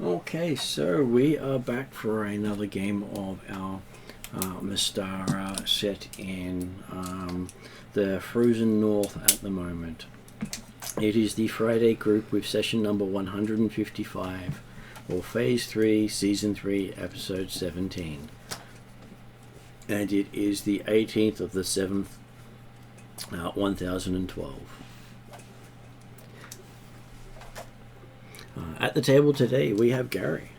Okay, so we are back for another game of our Mystara set in the frozen north at the moment. It is the Friday group with session number 155, or Phase 3, Season 3, Episode 17. And it is the 18th of the 7th, 1012. At the table today, we have Gary.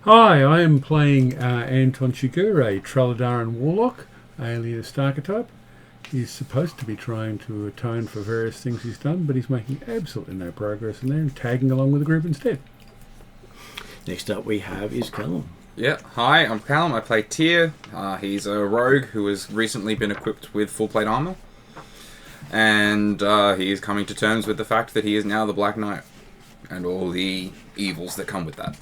Hi, I am playing Anton Shigur, a Tralladaran warlock, alias Archetype. He's supposed to be trying to atone for various things he's done, but he's making absolutely no progress in there and tagging along with the group instead. Next up we have is Callum. Yeah, hi, I'm Callum. I play Tyr. He's a rogue who has recently been equipped with full plate armor. And he is coming to terms with the fact that he is now the Black Knight. And all the evils that come with that.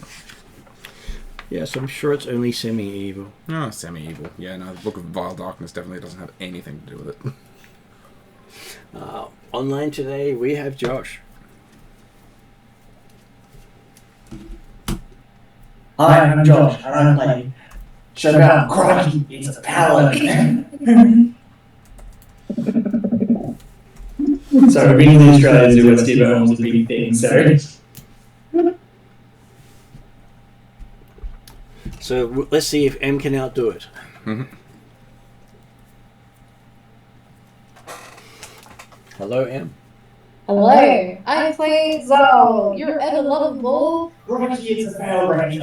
Yes, I'm sure it's only semi-evil. Oh, semi-evil. Yeah, no, the Book of Vile Darkness definitely doesn't have anything to do with it. Online today, we have Josh. Hi, I'm Josh, and I'm playing Shogun. Crikey, it's a paladin. So, being in the Australian Zoo with Steve Owens is a big thing, so... So let's see if M can outdo it. Mm-hmm. Hello, M. Hello, I play Zal. You're ever lovable. Crikey, it's a paladin.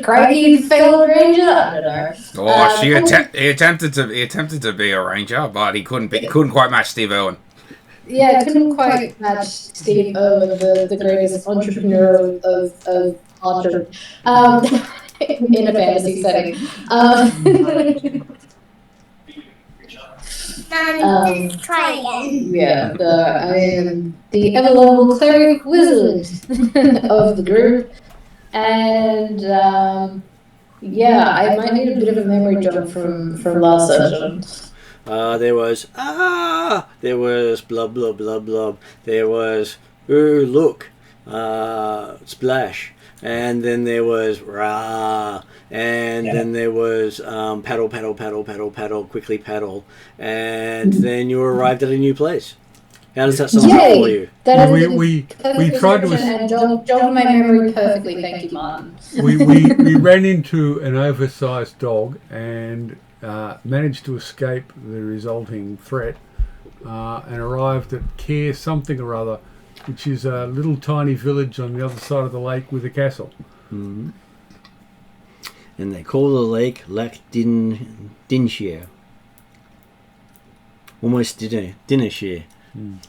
Crikey, failed ranger. I don't know. Oh, he attempted to be a ranger, but he couldn't quite match Steve Irwin. Yeah, I couldn't quite match Steve Irwin, the greatest entrepreneur of Archer, in a fantasy setting. Try again. Yeah, I am the ever-lovable cleric wizard of the group, and yeah, I might need a bit of a memory jog from last session. There was blub blub blub blub. There was ooh look, splash, and then there was rah, and then there was paddle paddle paddle paddle paddle quickly paddle, and then you arrived at a new place. How does that sound for you? That we tried to and jogged my memory perfectly. Thank you, Martin. we ran into an oversized dog and managed to escape the resulting threat and arrived at Care something or other, which is a little tiny village on the other side of the lake with a castle. Mm-hmm. And they call the lake Lac Dinshire. Almost Dinnershire.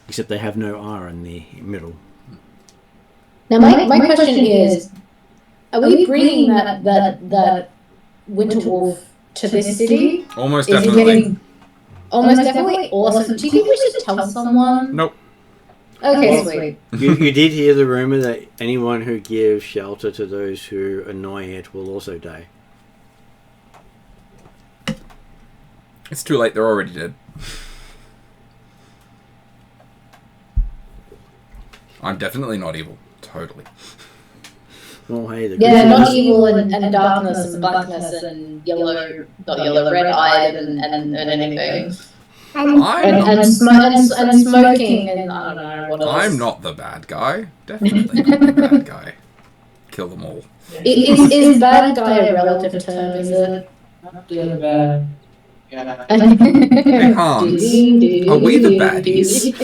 Except they have no R in the middle. Now my question is, are we bringing that winter wolf to this city? Almost definitely. Almost definitely? Awesome. Do you think we should tell someone? Nope. Okay, sweet. You did hear the rumor that anyone who gives shelter to those who annoy it will also die. It's too late, they're already dead. I'm definitely not evil. Totally. Oh, hey, not evil and darkness and blackness and yellow, not yellow, red-eyed and anything. And smoking and I don't know what else. I'm not the bad guy. Definitely not the bad guy. Kill them all. Is bad guy a relative term, is it? Not doing bad. Yeah. Hey, Hans, are we the baddies?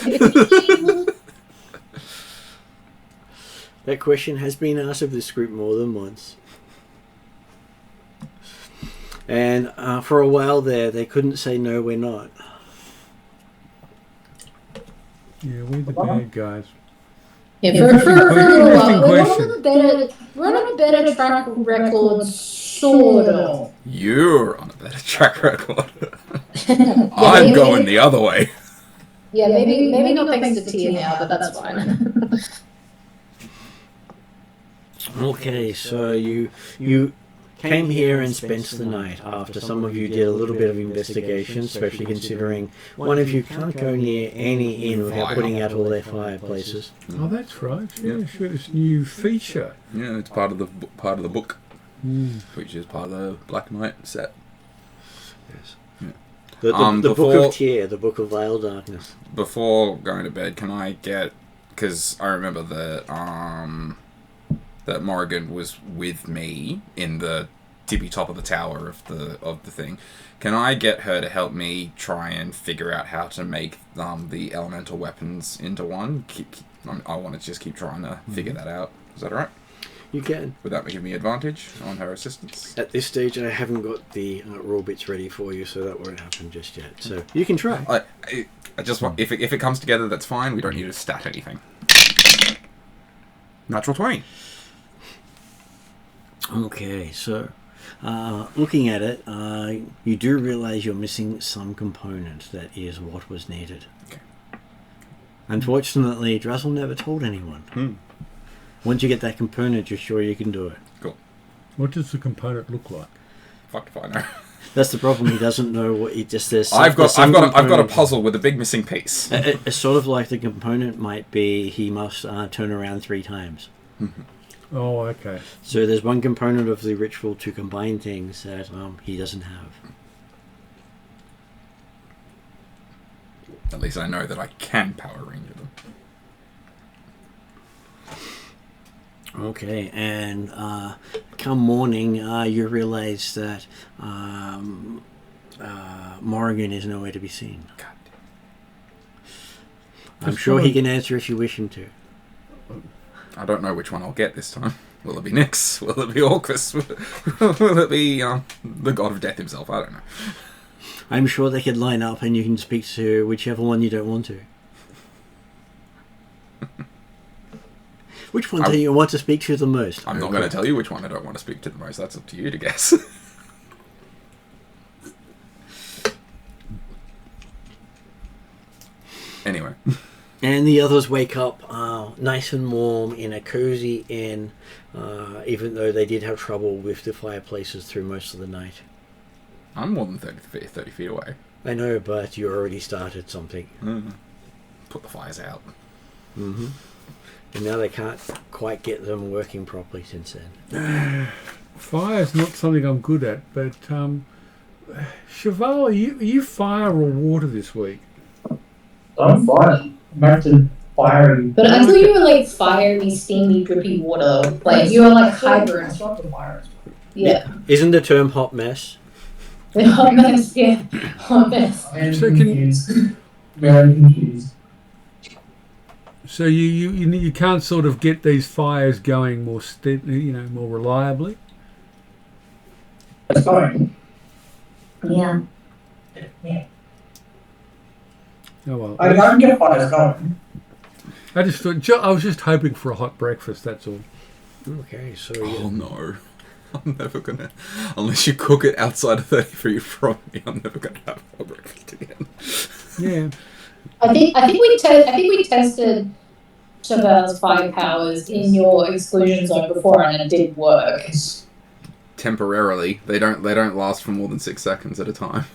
That question has been asked of this group more than once. And for a while there, they couldn't say no, we're not. Yeah, we're the bad guys. Yeah, for a little while. We're on a better track record, sort of. You're on a better track record. I'm going the other way. Yeah, maybe not thanks to Tia now, but that's fine. Okay, so you came here and spent the night after some of you did a little bit of investigation, especially considering one of you can't go near any inn without putting out all their fireplaces. Oh, that's right. Yeah, sure. This new feature. Yeah, it's part of the book, which is part of the Black Knight set. Yes. Yeah. The Book of Tyr, the Book of Vile Darkness. Before going to bed, can I get... Because I remember that that Morrigan was with me in the tippy top of the tower of the thing. Can I get her to help me try and figure out how to make the elemental weapons into one? I want to just keep trying to figure that out. Is that alright? You can. Would that give me advantage on her assistance? At this stage, I haven't got the rule bits ready for you, so that won't happen just yet. So you can try. I just want... If it comes together, that's fine. We don't need to stat anything. Natural 20. Okay, so looking at it, you do realise you're missing some component that is what was needed. Okay. Unfortunately, Drazzle never told anyone. Once you get that component, you're sure you can do it. Cool. What does the component look like? Fuck if I know. That's the problem. He doesn't know what he just says. I've got a puzzle with a big missing piece. It's sort of like the component might be he must turn around 3 times. Oh, okay. So there's one component of the ritual to combine things that he doesn't have. At least I know that I can Power Ranger them. Okay, and come morning, you realise that Morrigan is nowhere to be seen. God. I'm sure he can answer if you wish him to. I don't know which one I'll get this time. Will it be Nyx? Will it be Orcus? Will it be the God of Death himself? I don't know. I'm sure they could line up and you can speak to whichever one you don't want to. Which one do you want to speak to the most? I'm not going to tell you which one I don't want to speak to the most. That's up to you to guess. Anyway. And the others wake up nice and warm in a cozy inn, even though they did have trouble with the fireplaces through most of the night. I'm more than 30 feet away. I know, but you already started something. Put the fires out. Mm-hmm. And now they can't quite get them working properly since then. Fire's not something I'm good at, but Cheval, are you fire or water this week? I'm fine. I'm back to fiery. But I thought you were like fiery, steamy, drippy water. Like you were like hybrid. That's not the fire. Yeah. Isn't the term hot mess? Hot mess, yeah. Hot mess. I'm So confused. Very confused. So you can't sort of get these fires going more more reliably. It's going. Yeah. Yeah. Oh well. I can get fires going. I just thought I was just hoping for a hot breakfast. That's all. Okay, so Oh no. I'm never gonna... Unless you cook it outside of 30 feet from me, I'm never gonna have a breakfast again. Yeah. I think we tested Cheval's fire powers in your exclusion zone before, and it did work. Temporarily. They don't last for more than 6 seconds at a time.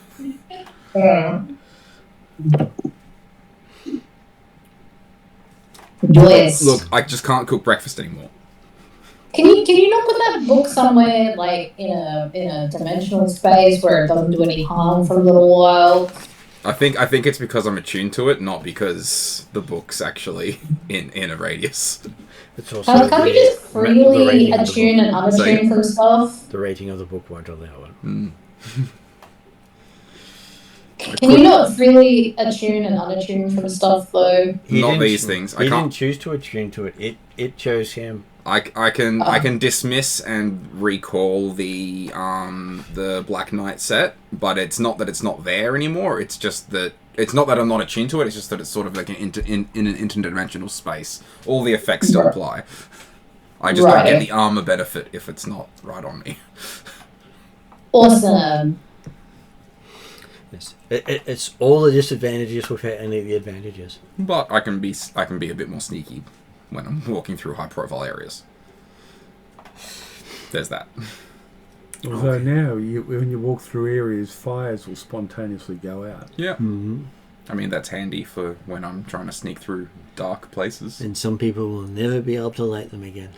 Bliss. Look, I just can't cook breakfast anymore. Can you not put that book somewhere like in a dimensional space where it doesn't do any harm for a little while? I think it's because I'm attuned to it, not because the book's actually in a radius. it's also Can't you just the freely rating of the attune and book. unattune from stuff? The rating of the book won't allow it. Can you not freely attune and unattune from stuff though? Not these things. I He can't. didn't choose to attune to it. It chose him. I can dismiss and recall the Black Knight set, but it's not that it's not there anymore. It's just that it's not that I'm not attuned to it. It's just that it's sort of like in an interdimensional space. All the effects still apply. I just don't get the armor benefit if it's not right on me. Awesome. Yes. It's all the disadvantages without any of the advantages. But I can be a bit more sneaky when I'm walking through high-profile areas. There's that. Although Okay. now, when you walk through areas, fires will spontaneously go out. Yeah. Mm-hmm. I mean, that's handy for when I'm trying to sneak through dark places. And some people will never be able to light them again.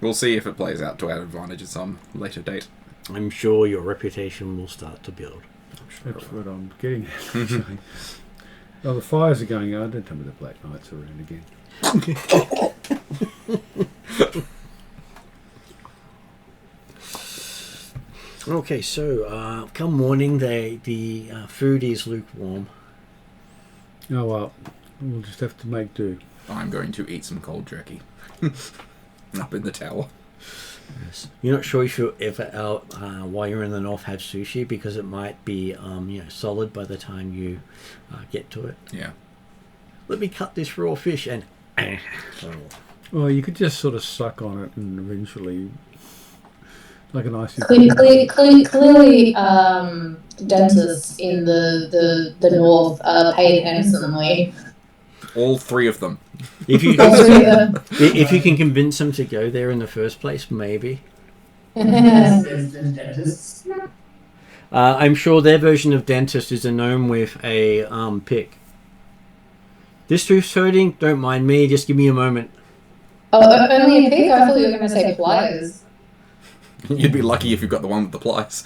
We'll see if it plays out to our advantage at some later date. I'm sure your reputation will start to build. That's what I'm getting at. Saying, well, the fires are going on. Don't tell me the Black Knights are around again. Okay, so come morning, the food is lukewarm. Oh well, we'll just have to make do. I'm going to eat some cold jerky. Up in the tower. Yes. You're not sure if you'll ever out while you're in the north have sushi because it might be solid by the time you get to it. Yeah. Let me cut this raw fish and. Well, you could just sort of suck on it and eventually, like an icy. Clearly, dentists in the north are paid handsomely. All three of them. If you if you can convince them to go there in the first place, maybe. There's dentists. I'm sure their version of dentist is a gnome with a pick. This tooth's hurting. Don't mind me. Just give me a moment. Oh, only a pig? I thought you were going to say pliers. You'd be lucky if you got the one with the pliers.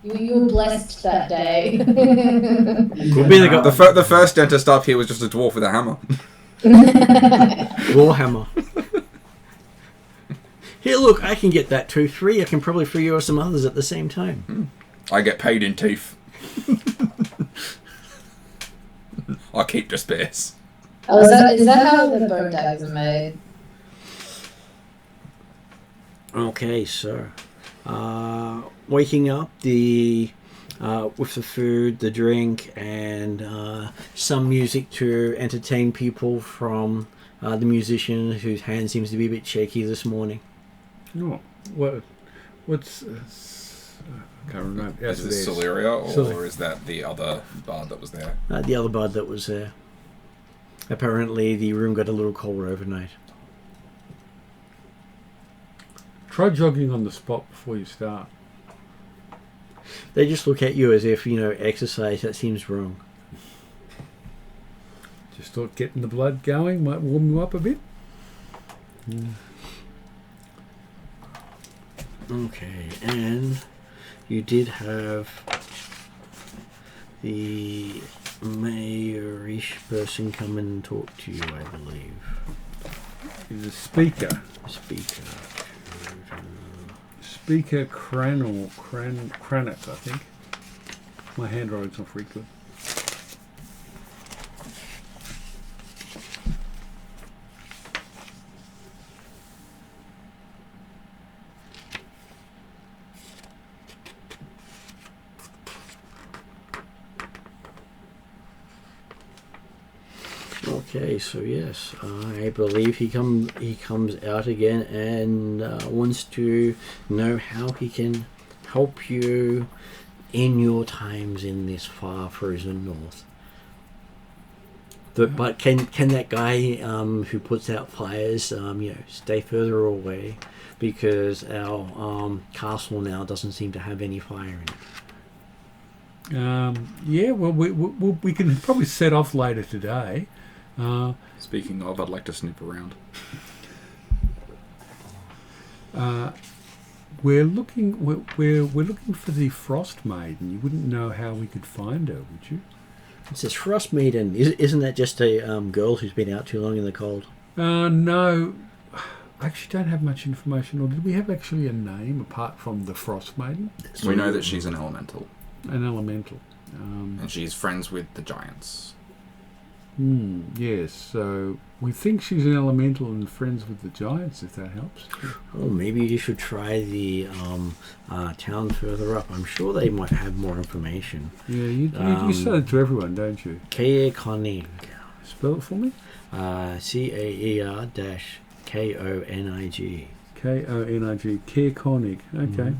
You were blessed that day. Could be the The first dentist up here was just a dwarf with a hammer. Warhammer. Here, look, I can get that tooth free. I can probably free you of some others at the same time. I get paid in teeth. I keep the spares. Oh, is that how the bone daggers are made? Okay, so waking up with the food, the drink, and some music to entertain people from the musician whose hand seems to be a bit shaky this morning. No, what's? I can't remember. Is this Celeria, or is that the other bard that was there? The other bard that was there. Apparently, the room got a little cold overnight. Try jogging on the spot before you start. They just look at you as if, exercise, that seems wrong. Just thought getting the blood going might warm you up a bit. Okay, and you did have the mayorish person come and talk to you, I believe. He's a speaker. Speaker Cranach, I think. My handwriting's not very good. Okay, so yes, I believe he comes out again and wants to know how he can help you in your times in this far frozen north. But can that guy who puts out fires stay further away, because our castle now doesn't seem to have any fire in it. Yeah, well, we can probably set off later today. Speaking of, I'd like to snoop around. We're looking for the Frosmaiden. You wouldn't know how we could find her, would you? It says Frosmaiden. Isn't that just a girl who's been out too long in the cold? No. I actually don't have much information. Or did we have actually a name apart from the Frostmaiden? We know that she's an elemental. An elemental. And she's friends with the giants. Yes, so we think she's an elemental and friends with the giants, if that helps. Oh, maybe you should try the town further up. I'm sure they might have more information. Yeah, you say it to everyone, don't you? Caerkonig. Spell it for me? Caer-Konig. Konig. Caerkonig. Okay.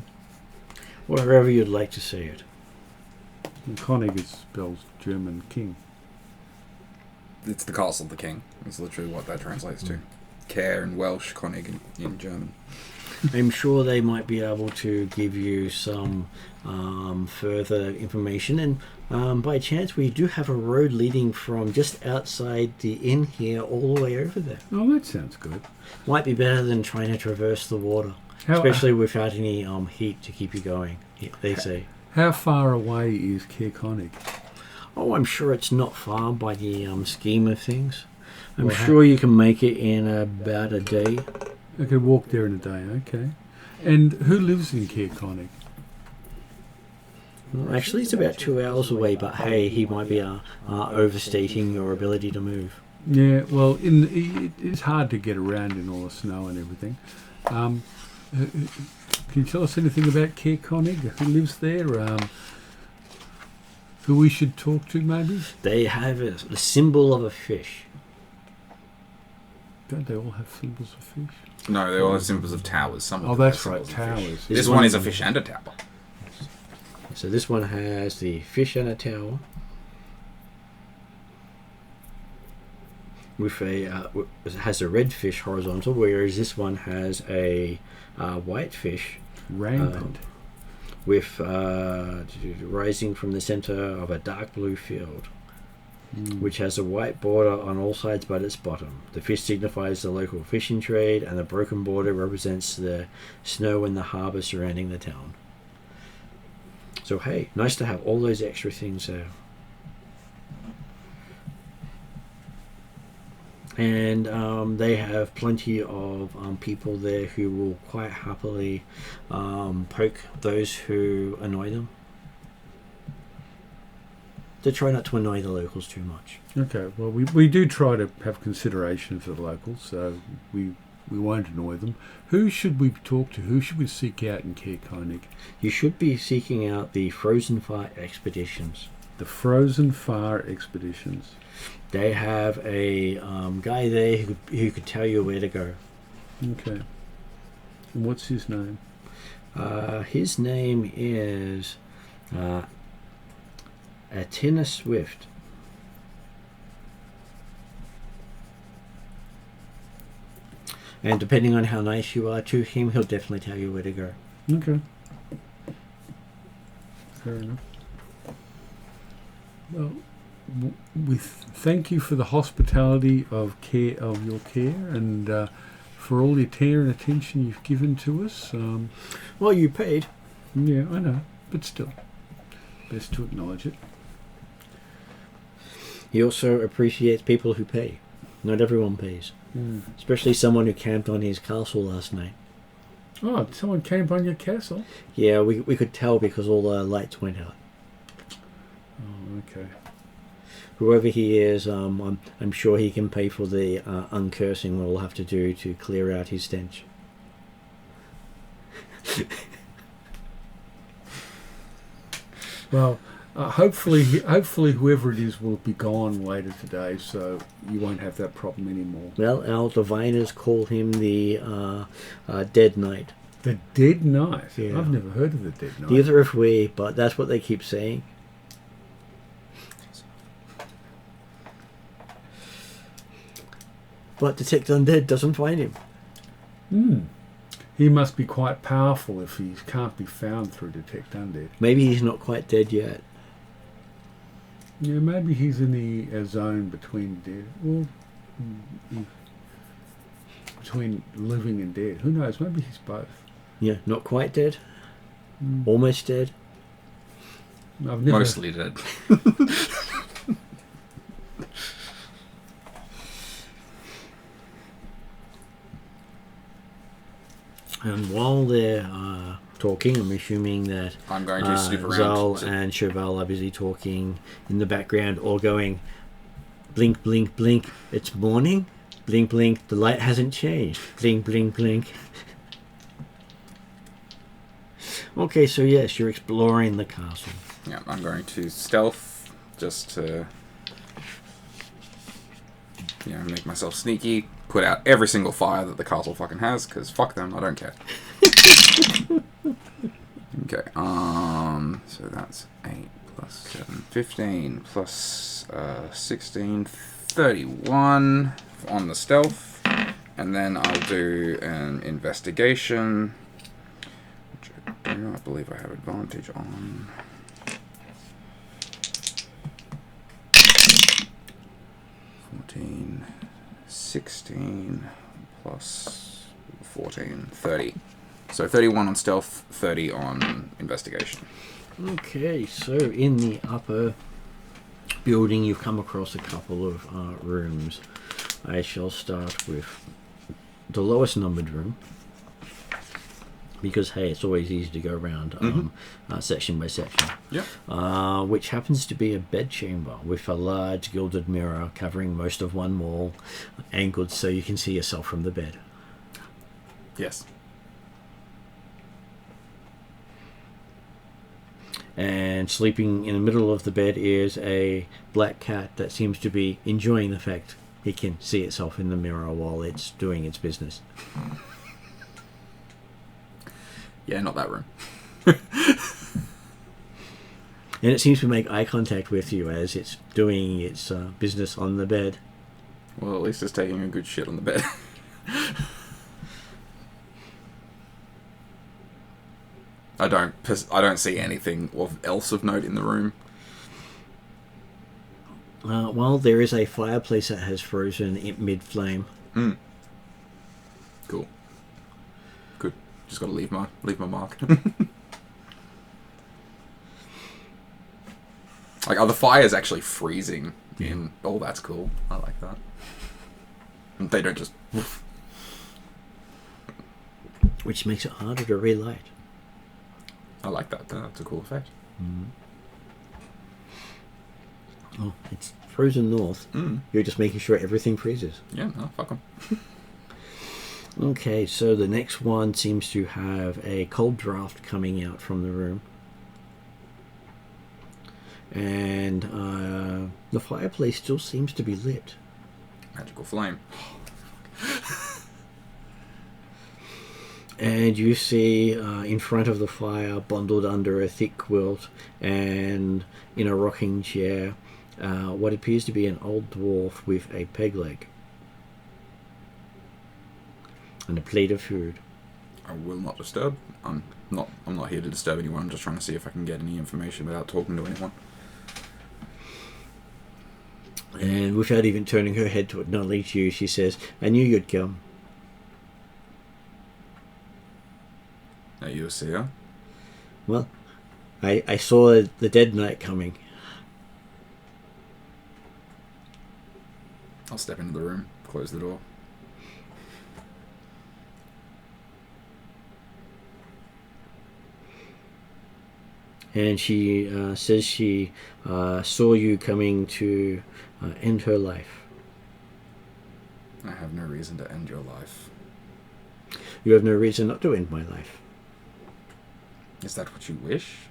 Wherever you'd like to say it. And Konig is spells German king. it's the castle of the king. It's literally what that translates to. Care in Welsh, König in German. I'm sure they might be able to give you some further information. And by chance, we do have a road leading from just outside the inn here all the way over there. Oh, that sounds good. Might be better than trying to traverse the water, especially without any heat to keep you going, they say. How far away is Caer Konig? Oh, I'm sure it's not far by the scheme of things. I'm sure you can make it in about a day. I could walk there in a day, okay. And who lives in Caer Konig? Well, actually, it's about 2 hours away, but hey, he might be overstating your ability to move. Yeah, well, it's hard to get around in all the snow and everything. Can you tell us anything about Caer Konig? Who lives there? Who we should talk to, maybe? They have the symbol of a fish. Don't they all have symbols of fish? No, they all have symbols of towers. Some of Oh, them have that's right, symbols of fish. towers. This one is a fish and a tower. So this one has the fish and a tower with it has a red fish horizontal, whereas this one has a white fish Rampant. with rising from the center of a dark blue field, which has a white border on all sides but its bottom. The fish signifies the local fishing trade, and the broken border represents the snow in the harbour surrounding the town. So hey, nice to have all those extra things there. And they have plenty of people there who will quite happily poke those who annoy them. They try not to annoy the locals too much. Okay, well, we do try to have consideration for the locals, so we won't annoy them. Who should we talk to? Who should we seek out in Caer Konig? You should be seeking out the Frozen Fire Expeditions. The Frozen Fire Expeditions. They have a guy there who could tell you where to go. Okay. And what's his name? His name is Atina Swift. And depending on how nice you are to him, he'll definitely tell you where to go. Okay. Fair enough. Well, we thank you for the hospitality of your care, and for all the care and attention you've given to us. Well, you paid. Yeah, I know, but still, best to acknowledge it. He also appreciates people who pay. Not everyone pays. Especially someone who camped on his castle last night. Oh, someone came on your castle? Yeah, we could tell because all the lights went out. Oh, okay. Whoever he is, I'm sure he can pay for the uncursing we'll have to do to clear out his stench. Well, hopefully whoever it is will be gone later today, so you won't have that problem anymore. Well, our diviners call him the Dead Knight. The Dead Knight? Yeah. I've never heard of the Dead Knight. Neither have we, but that's what they keep saying. But Detect Undead doesn't find him. He must be quite powerful if he can't be found through Detect Undead. Maybe he's not quite dead yet. Yeah, maybe he's in the zone between dead. Well, between living and dead. Who knows? Maybe he's both. Yeah, not quite dead. Almost dead. I've never, Mostly dead. And while they're talking, I'm assuming that I'm going to snoop around. Zal and Cheval are busy talking in the background, all going, blink, blink, blink, it's morning. Blink, blink, the light hasn't changed. Blink, blink, blink. Okay, so yes, you're exploring the castle. Yeah, I'm going to stealth just to, make myself sneaky. Put out every single fire that the castle fucking has, because fuck them, I don't care. Okay, so that's 8 plus 7, 15 plus 16, 31 on the stealth, and then I'll do an investigation, which I do not believe I have advantage on. 14, 16 plus 14, 30. So 31 on stealth, 30 on investigation. Okay, so in the upper building, you've come across a couple of rooms. I shall start with the lowest numbered room, because hey, it's always easy to go around section by section. Yeah. Which happens to be a bedchamber with a large gilded mirror covering most of one wall, angled so you can see yourself from the bed. Yes. And sleeping in the middle of the bed is a black cat that seems to be enjoying the fact it can see itself in the mirror while it's doing its business. Yeah, not that room. And it seems to make eye contact with you as it's doing its business on the bed. Well, at least it's taking a good shit on the bed. I don't see anything else of note in the room. Well, there is a fireplace that has frozen in mid-flame. Cool. Good. Just got to leave my mark. Like, are the fires actually freezing? In? Oh, that's cool. I like that. They don't just. Which makes it harder to relight. I like that. That's a cool effect. Oh, it's frozen north. You're just making sure everything freezes. Yeah, no, fuck them. Okay, so the next one seems to have a cold draft coming out from the room. And the fireplace still seems to be lit. Magical flame. And you see in front of the fire, bundled under a thick quilt and in a rocking chair, what appears to be an old dwarf with a peg leg and a plate of food. I will not disturb. I'm not here to disturb anyone. I'm just trying to see if I can get any information without talking to anyone. And without even turning her head to acknowledge you, she says, "I knew you'd come." Are you a seer? Well, I saw the dead knight coming. I'll step into the room, close the door. And she says she saw you coming to end her life. I have no reason to end your life. You have no reason not to end my life. Is that what you wish?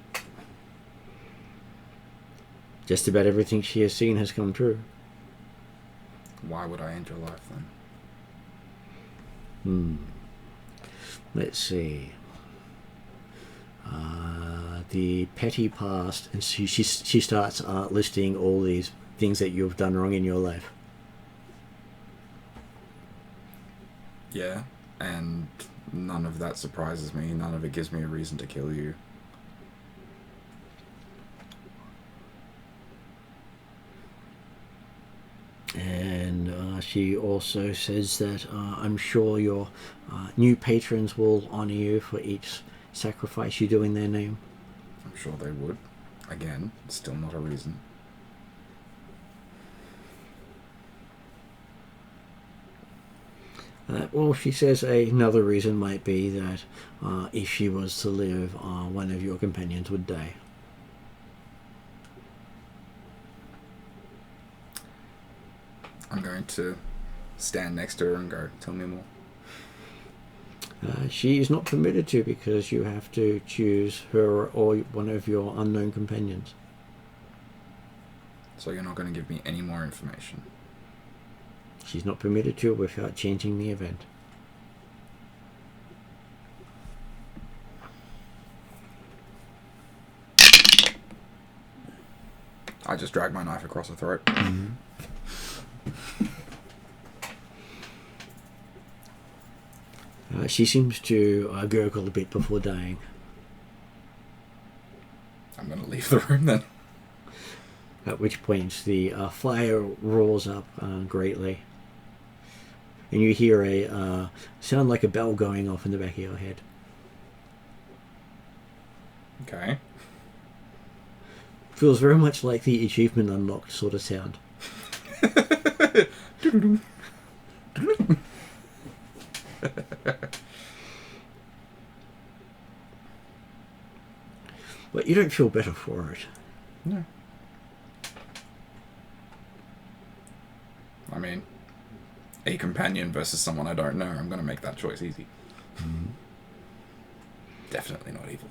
Just about everything she has seen has come true. Why would I end your life then? Let's see. The petty past, and she starts listing all these things that you've done wrong in your life. Yeah, and none of that surprises me. None of it gives me a reason to kill you. And she also says that I'm sure your new patrons will honour you for each sacrifice you do in their name. I'm sure they would. Again, still not a reason. Well, she says another reason might be that if she was to live, one of your companions would die. I'm going to stand next to her and go, tell me more. She is not permitted to, because you have to choose her or one of your unknown companions. So you're not going to give me any more information? She's not permitted to without changing the event. I just drag my knife across her throat. She seems to gurgle a bit before dying. I'm going to leave the room then. At which point the fire roars up greatly. And you hear a sound like a bell going off in the back of your head. Okay. Feels very much like the achievement unlocked sort of sound. But you don't feel better for it. No. I mean, a companion versus someone I don't know, I'm going to make that choice easy. Definitely not evil.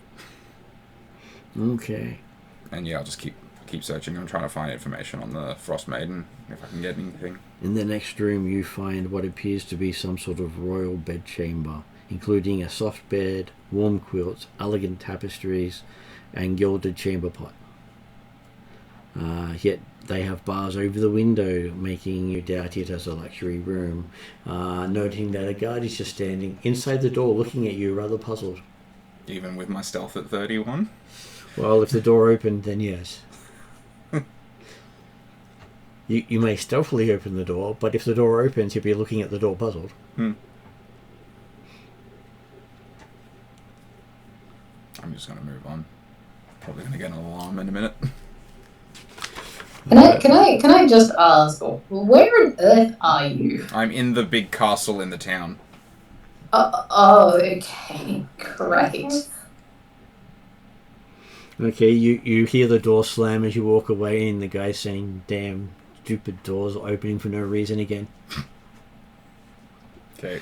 Okay. And yeah, I'll just keep searching. I'm trying to find information on the Frosmaiden, if I can get anything. In the next room you find what appears to be some sort of royal bedchamber, including a soft bed, warm quilts, elegant tapestries, and gilded chamber pot. Yet they have bars over the window, making you doubt it as a luxury room, noting that a guard is just standing inside the door looking at you, rather puzzled. Even with my stealth at 31? Well, if the door opened, then yes. You may stealthily open the door, but if the door opens, you'll be looking at the door puzzled. I'm just going to move on. Probably going to get an alarm in a minute. Can I just ask, where on earth are you? I'm in the big castle in the town. Okay, great. Okay, you hear the door slam as you walk away, and the guy saying, "Damn, stupid doors opening for no reason again." Okay.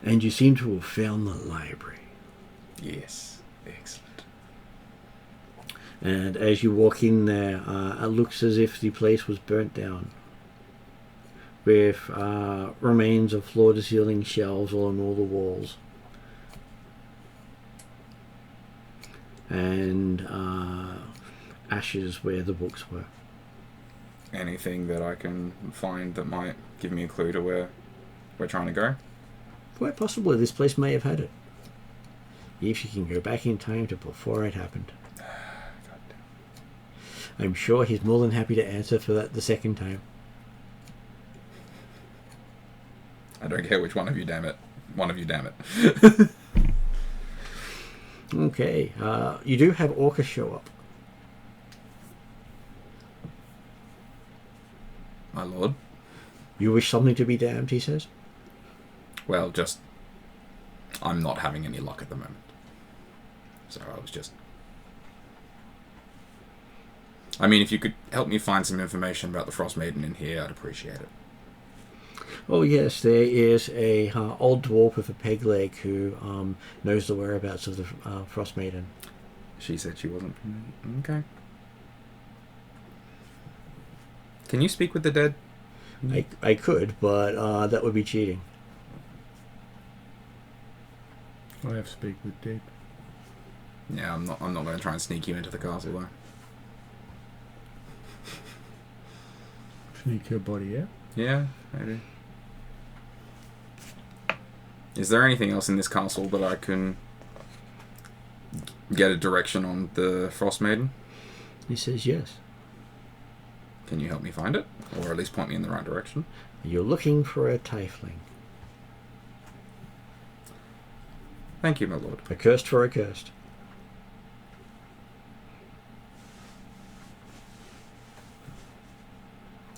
And you seem to have found the library. Yes. Excellent. And as you walk in there, it looks as if the place was burnt down, with remains of floor-to-ceiling shelves along all the walls, and ashes where the books were. Anything that I can find that might give me a clue to where we're trying to go? Quite possibly this place may have had it, if you can go back in time to before it happened. I'm sure he's more than happy to answer for that the second time. I don't care which one of you, damn it. One of you, damn it. Okay, you do have Orca show up. My lord. You wish something to be damned, he says. Well, just... I'm not having any luck at the moment. So I was just... I mean, if you could help me find some information about the Frosmaiden in here, I'd appreciate it. Oh yes, there is a old dwarf with a peg leg who knows the whereabouts of the Frosmaiden. She said she wasn't... Okay. Can you speak with the dead? I could, but that would be cheating. I have to speak with Dead. Yeah, I'm not going to try and sneak you into the castle, though. Sneak her body out. Yeah, maybe. Is there anything else in this castle that I can get a direction on the Frosmaiden? He says yes. Can you help me find it? Or at least point me in the right direction? You're looking for a tiefling. Thank you, my lord. Accursed for accursed.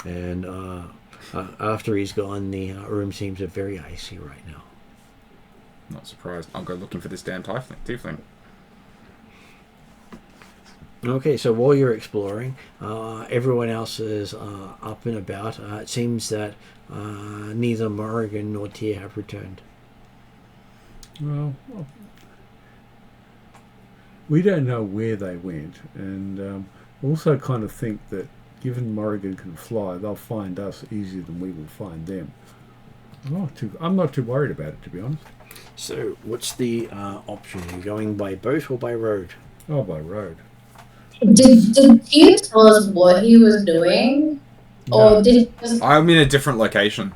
And after he's gone, the room seems very icy right now. Not surprised. I'll go looking for this damn tiefling. Okay, so while you're exploring, everyone else is up and about. It seems that neither Morrigan nor Tyr have returned. Well, we don't know where they went, and also kind of think that given Morrigan can fly, they'll find us easier than we will find them. I'm not too worried about it, to be honest. So, what's the option? Are you going by boat or by road? Oh, by road. Did he tell us what he was doing? No. Or did he just... I'm in a different location.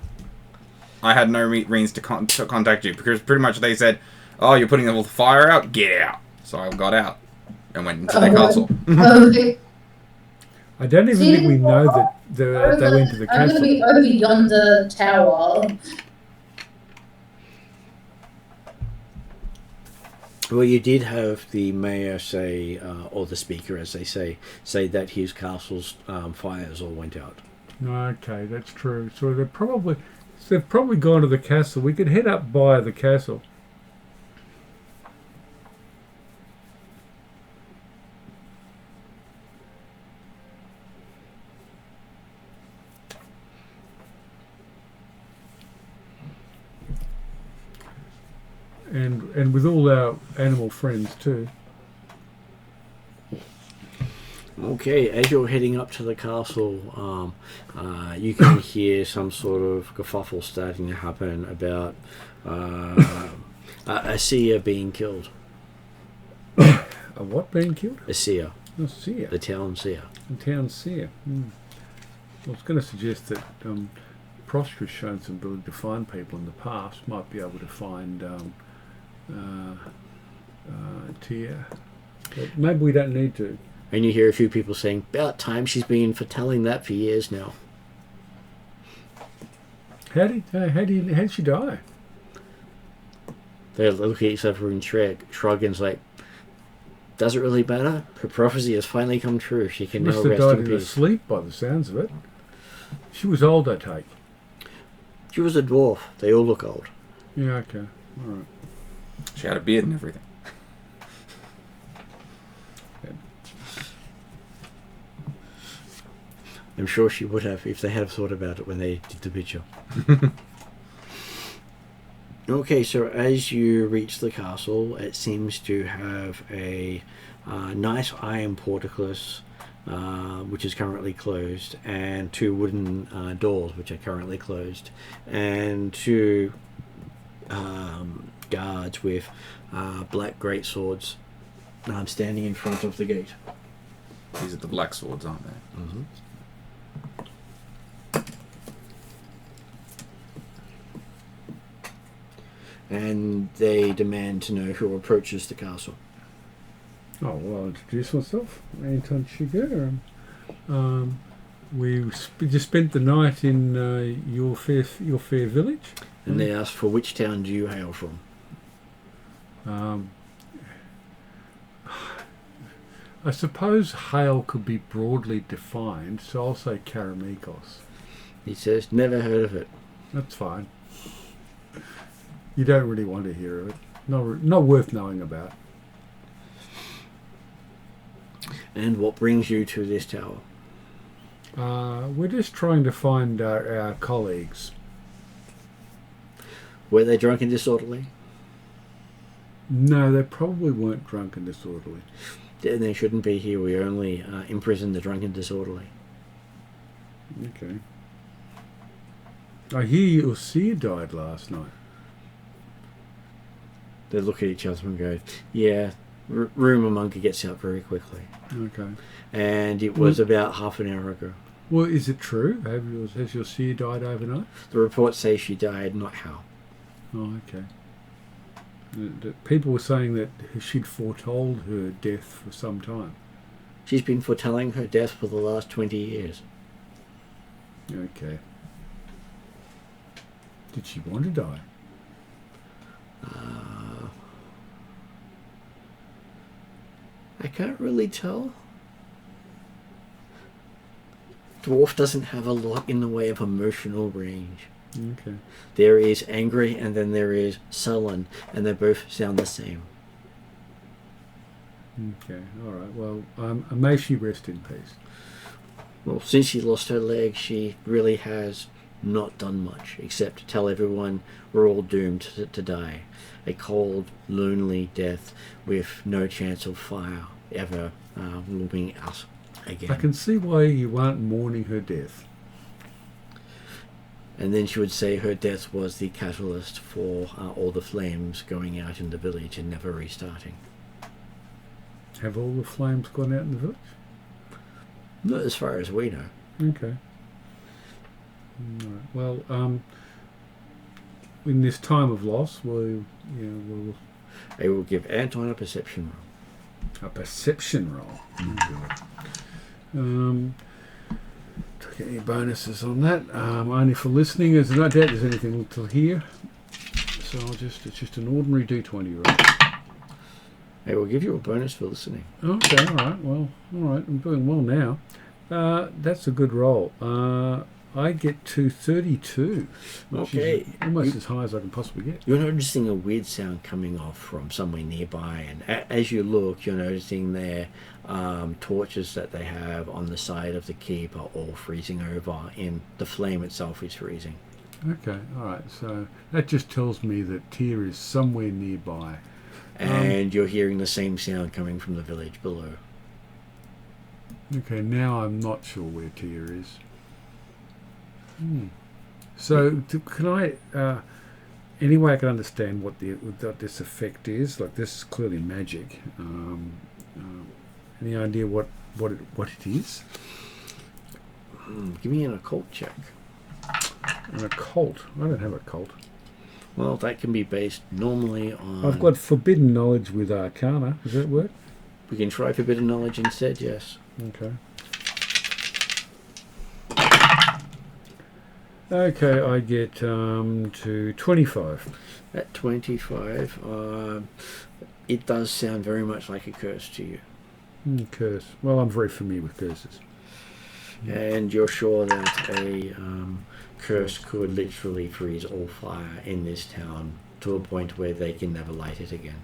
I had no means to contact you because pretty much they said, "Oh, you're putting the fire out. Get out." So I got out and went into their castle. Okay. I don't even think we know that they went to the I'm castle. gonna be over yonder tower. Well, you did have the mayor say, or the speaker, as they say that his castle's fires all went out. Okay, that's true. So they've probably gone to the castle. We could head up by the castle. And with all our animal friends too. Okay, as you're heading up to the castle, you can hear some sort of kerfuffle starting to happen about a seer being killed. A what being killed? A seer, A seer. the town seer. The town seer. I was going to suggest that Prosper's shown some ability to find people in the past. Might be able to find Tia. But maybe we don't need to. And you hear a few people saying, "About time, she's been foretelling that for years now." How did she die? They look at each other and shrug and like, does it really matter? Her prophecy has finally come true. She can now Must have rest died in in her peace. sleep by the sounds of it. She was old, I take. She was a dwarf. They all look old. Yeah, okay. All right. She had a beard and everything. I'm sure she would have if they had thought about it when they did the picture. Okay, so as you reach the castle, it seems to have a nice iron portcullis, which is currently closed, and two wooden doors, which are currently closed, and two guards with black greatswords standing in front of the gate. These are the black swords, aren't they? Mm-hmm. And they demand to know who approaches the castle. Oh, well, I'll introduce myself. Anton Sugar. We just spent the night in your fair village. And they ask, for which town do you hail from? I suppose hail could be broadly defined, so I'll say Karamikos. He says, never heard of it. That's fine. You don't really want to hear of it. Not worth knowing about. And what brings you to this tower? We're just trying to find our colleagues. Were they drunk and disorderly? No, they probably weren't drunk and disorderly. Then they shouldn't be here. We only imprison the drunk and disorderly. Okay. I hear your seer died last night. They look at each other and go, yeah, rumour monger gets out very quickly. Okay. And it was about half an hour ago. Well, is it true? Has your seer died overnight? The reports say she died, not how. Oh, okay. People were saying that she'd foretold her death for some time. She's been foretelling her death for the last 20 years. Okay. Did she want to die? I can't really tell. Dwarf doesn't have a lot in the way of emotional range. Okay. There is angry and then there is sullen, and they both sound the same. Okay, all right. Well, may she rest in peace. Well, since she lost her leg, she really has not done much except tell everyone we're all doomed to die. A cold, lonely death with no chance of fire ever looming us again. I can see why you aren't mourning her death. And then she would say her death was the catalyst for all the flames going out in the village and never restarting. Have all the flames gone out in the village? Not as far as we know. Okay. All right. Well, in this time of loss, we'll I will give Anton a perception roll. a perception roll. Take any bonuses on that? Only for listening. There's no doubt there's anything to hear. So it's just an ordinary D20 roll. I will give you a bonus for listening. Okay, all right. Well, all right. I'm doing well now. That's a good roll. I get to 32, which Okay. is almost as high as I can possibly get. You're noticing a weird sound coming off from somewhere nearby, and as you look, you're noticing their torches that they have on the side of the keep are all freezing over, and the flame itself is freezing. Okay, all right. So that just tells me that Tyr is somewhere nearby. And you're hearing the same sound coming from the village below. Okay, now I'm not sure where Tyr is. So can I? Any way I can understand what this effect is? Like, this is clearly magic. Any idea what it is? Give me an occult check. An occult? I don't have a cult. Well, that can be based normally on... I've got forbidden knowledge with Arcana. Does that work? We can try forbidden knowledge instead, yes. Okay. Okay, I get to 25. At 25, it does sound very much like a curse to you. Curse. Well, I'm very familiar with curses. And you're sure that a curse could literally freeze all fire in this town to a point where they can never light it again.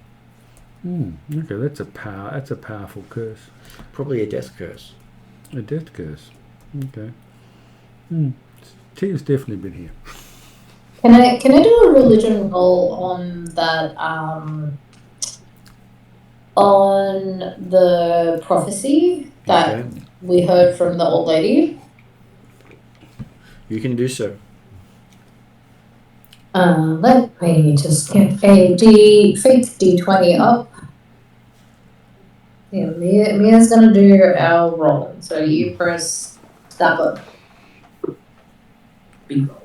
Okay, that's a powerful curse. Probably a death curse. A death curse. Okay. Tyr's definitely been here. Can I do a religion roll on that on the prophecy that Okay. we heard from the old lady? You can do so. Let me just get a fake D20 up. Yeah, Mia's gonna do our roll, so you press that button. Big roll.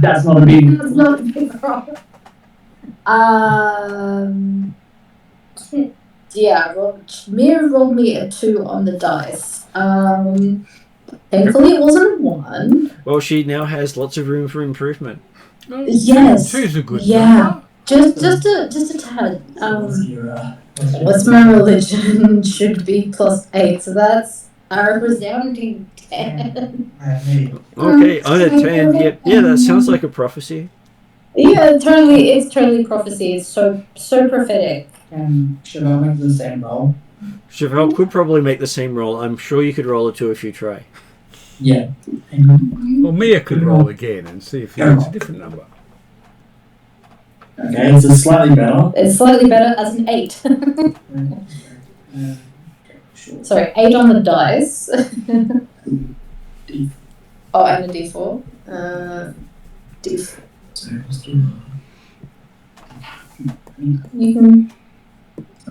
That's not a big. That's not a big roll. Yeah, Mia rolled me a 2 on the dice. Thankfully it wasn't a 1. Well, she now has lots of room for improvement. Yes. Two's a good Yeah. Just a tad. What's my religion? Should be +8, so that's our resounding 10. Okay, on a 10, yeah, that sounds like a prophecy. Yeah, it's totally prophecy. It's so prophetic. Should I make the same roll? Chevelle could probably make the same roll. I'm sure you could roll a 2 if you try. Yeah. Well, Mia could roll again and see if it's a different number. Okay, it's slightly better. It's slightly better as an 8. Sure. Sorry, 8 on the dice. D. Oh, and a D4. D4. So let's do. You can.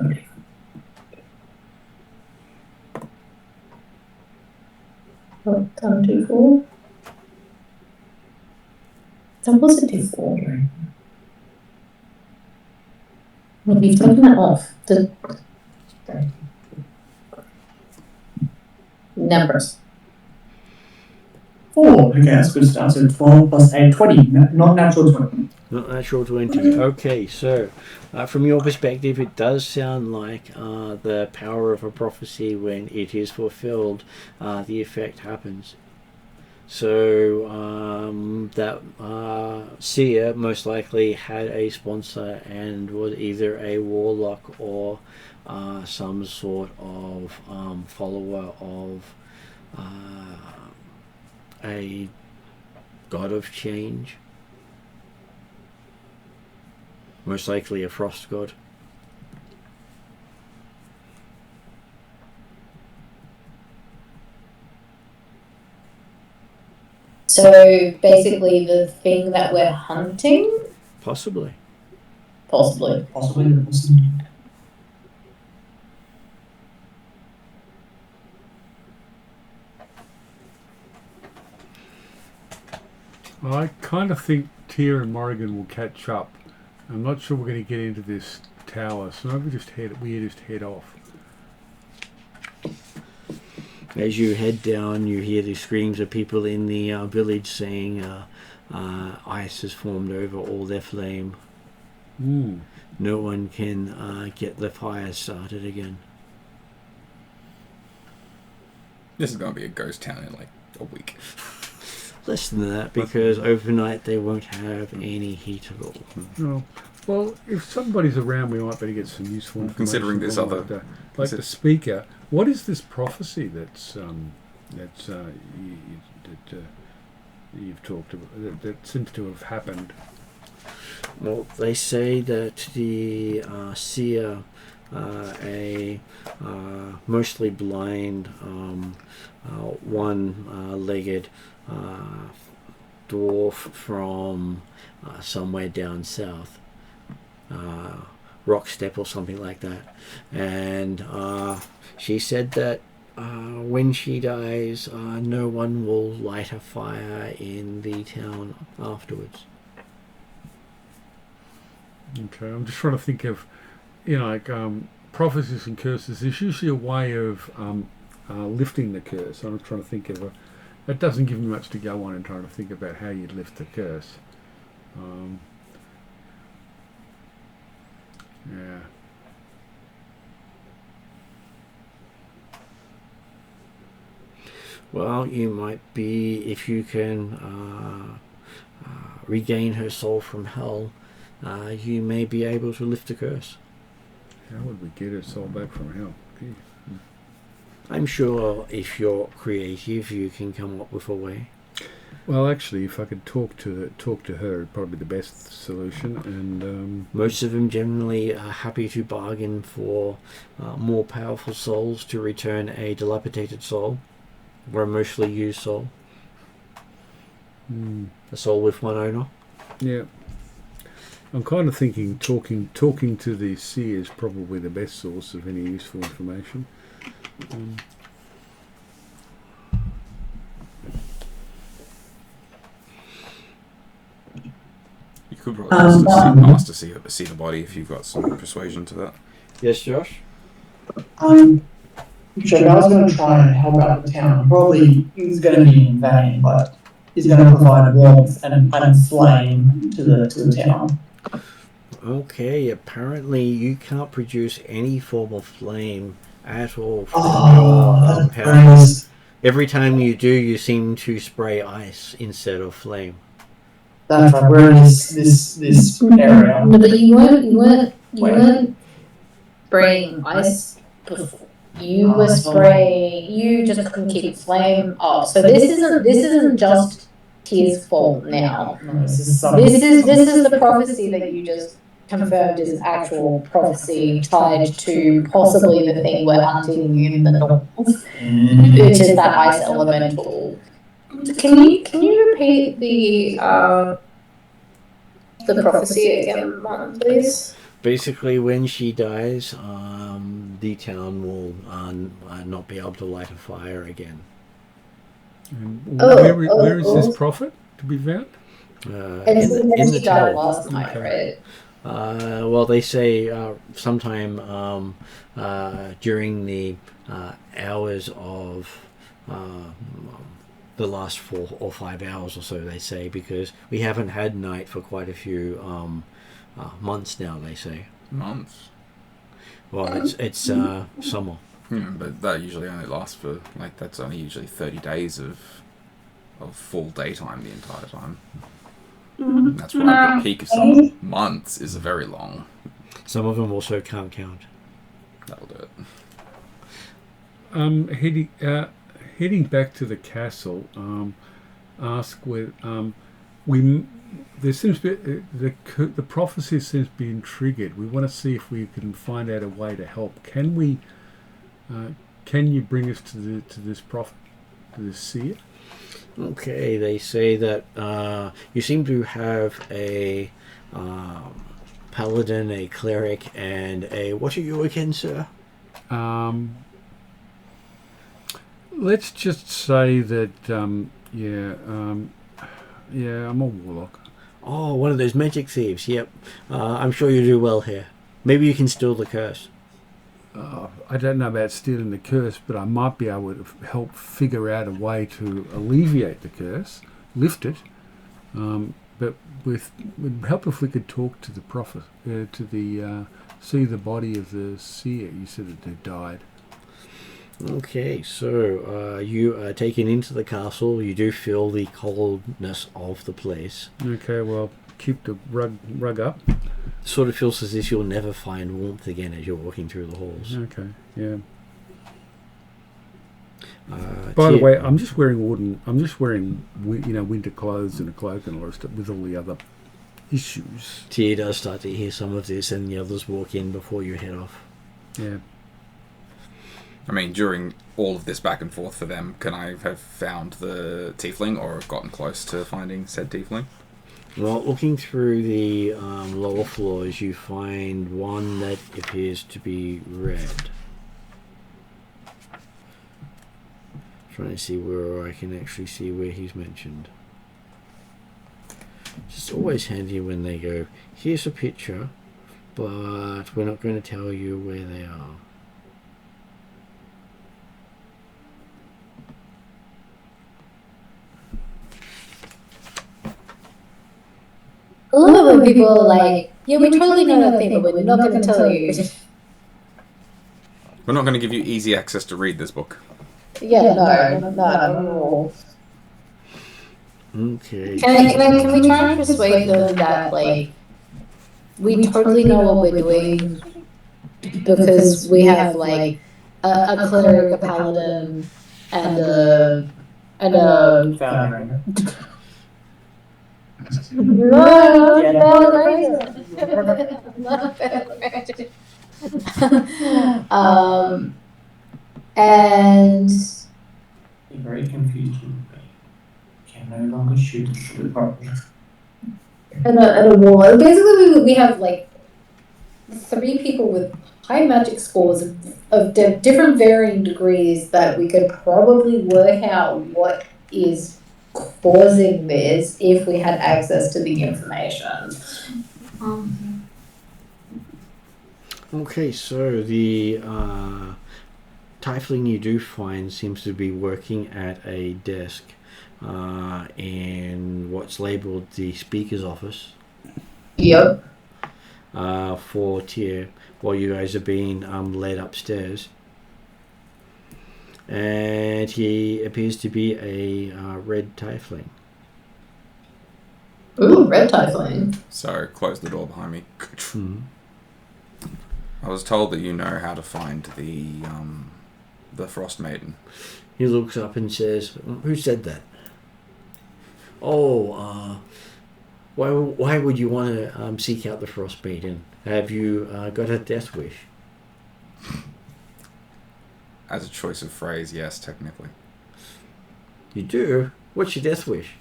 Okay. Oh, down D4. That was a D4. Okay. Well, you've taken that off. The numbers. 4. Okay, that's good start. So 12 plus 8, 20. Not natural 20. Not natural 20. Okay, so from your perspective, it does sound like the power of a prophecy, when it is fulfilled, the effect happens. So that seer most likely had a sponsor and was either a warlock or some sort of follower of a god of change. Most likely a frost god. So basically, the thing that we're hunting, Possibly. possibly. Possibly. I kind of think Tyr and Morrigan will catch up. I'm not sure we're going to get into this tower, so maybe we just head off. As you head down, you hear the screams of people in the village saying ice has formed over all their flame. No one can get the fire started again. This is going to be a ghost town in like a week. Less than that, because overnight they won't have any heat at all. Oh, well, if somebody's around, we might better get some useful information. Considering this from, other... like the speaker, what is this prophecy that you've talked about, that seems to have happened? Well, they say that the seer, a mostly blind, one-legged dwarf from somewhere down south, Rockstep or something like that, and she said that when she dies, no one will light a fire in the town afterwards. Okay, I'm just trying to think of, like prophecies and curses. There's usually a way of lifting the curse. I'm trying to think of it doesn't give me much to go on in trying to think about how you'd lift the curse. Yeah. Well, you might be, if you can regain her soul from hell, you may be able to lift the curse. How would we get her soul back from hell? Gee. I'm sure if you're creative, you can come up with a way. Well, actually, if I could talk to her, it'd probably be the best solution. And most of them generally are happy to bargain for more powerful souls to return a dilapidated soul, or a mostly used soul. A soul with one owner. Yeah. I'm kind of thinking talking to the seer is probably the best source of any useful information. You could probably ask to see the body if you've got some persuasion to that. Yes, Josh? So I was going to try and help out the town. Probably it's going to be in vain, but he's going to provide warmth and flame to the town. Okay, apparently you can't produce any form of flame at all from your power. Every time you do, you seem to spray ice instead of flame. That's right. We're in this area. No, but you weren't spraying ice before. You were spraying. You just couldn't keep flame up. So this isn't just Tyr's fault now. No, this is the prophecy that you just confirmed is an actual prophecy tied to possibly the thing we're hunting in the north, which is that ice elemental. Can you repeat the prophecy again, Martin, please? Basically, when she dies, the town will not be able to light a fire again. And where is this prophet to be found? In the died tower. last night, right? Well, they say sometime during the hours of the last 4 or 5 hours or so, they say, because we haven't had night for quite a few months now, they say. Months? Well, it's summer. But that usually only lasts for, that's only usually 30 days of full daytime the entire time. That's why the peak of some months is very long. Some of them also can't count. That'll do it. Heading back to the castle, ask where there seems to be the prophecy seems to be triggered. We want to see if we can find out a way to help. Can we? Can you bring us to this prophet, to this seer? Okay, they say that you seem to have a paladin, a cleric, and a... What are you again, sir? Let's just say that, I'm a warlock. Oh, one of those magic thieves. Yep. I'm sure you do well here. Maybe you can steal the curse. I don't know about stealing the curse, but I might be able to help figure out a way to alleviate the curse, lift it. But it would help if we could talk to the prophet, see the body of the seer. You said that they died. Okay, so you are taken into the castle. You do feel the coldness of the place. Okay, well, keep the rug up. Sort of feels as if you'll never find warmth again as you're walking through the halls. Okay, yeah. By the way, I'm just wearing winter clothes and a cloak and all the stuff with all the other issues. Tyr does start to hear some of this, and the others walk in before you head off. Yeah. I mean, during all of this back and forth for them, can I have found the tiefling or gotten close to finding said tiefling? Well, looking through the lower floors, you find one that appears to be red. Trying to see where I can actually see where he's mentioned. It's always handy when they go, here's a picture, but we're not going to tell you where they are. I love it when people are like, yeah, we totally know that thing, but we're not going to tell you. We're not going to give you easy access to read this book. Yeah, no. Okay. Can we try and persuade them that, like, we totally know what we're doing because we have, like, a cleric, a paladin, and a and Very confusing. Can no longer shoot properly. and a wall. Basically, we have like 3 people with high magic scores of different varying degrees that we could probably work out what is causing this if we had access to the information. Okay, so the tiefling you do find seems to be working at a desk in what's labelled the speaker's office. Yep. For Tyr, while you guys are being led upstairs. And he appears to be a red tiefling. Ooh, red tiefling. So, close the door behind me. I was told that you know how to find the Frosmaiden. He looks up and says, "Who said that?" Oh, why would you want to seek out the Frostmaiden? Have you got a death wish? As a choice of phrase, yes, technically. You do? What's your death wish?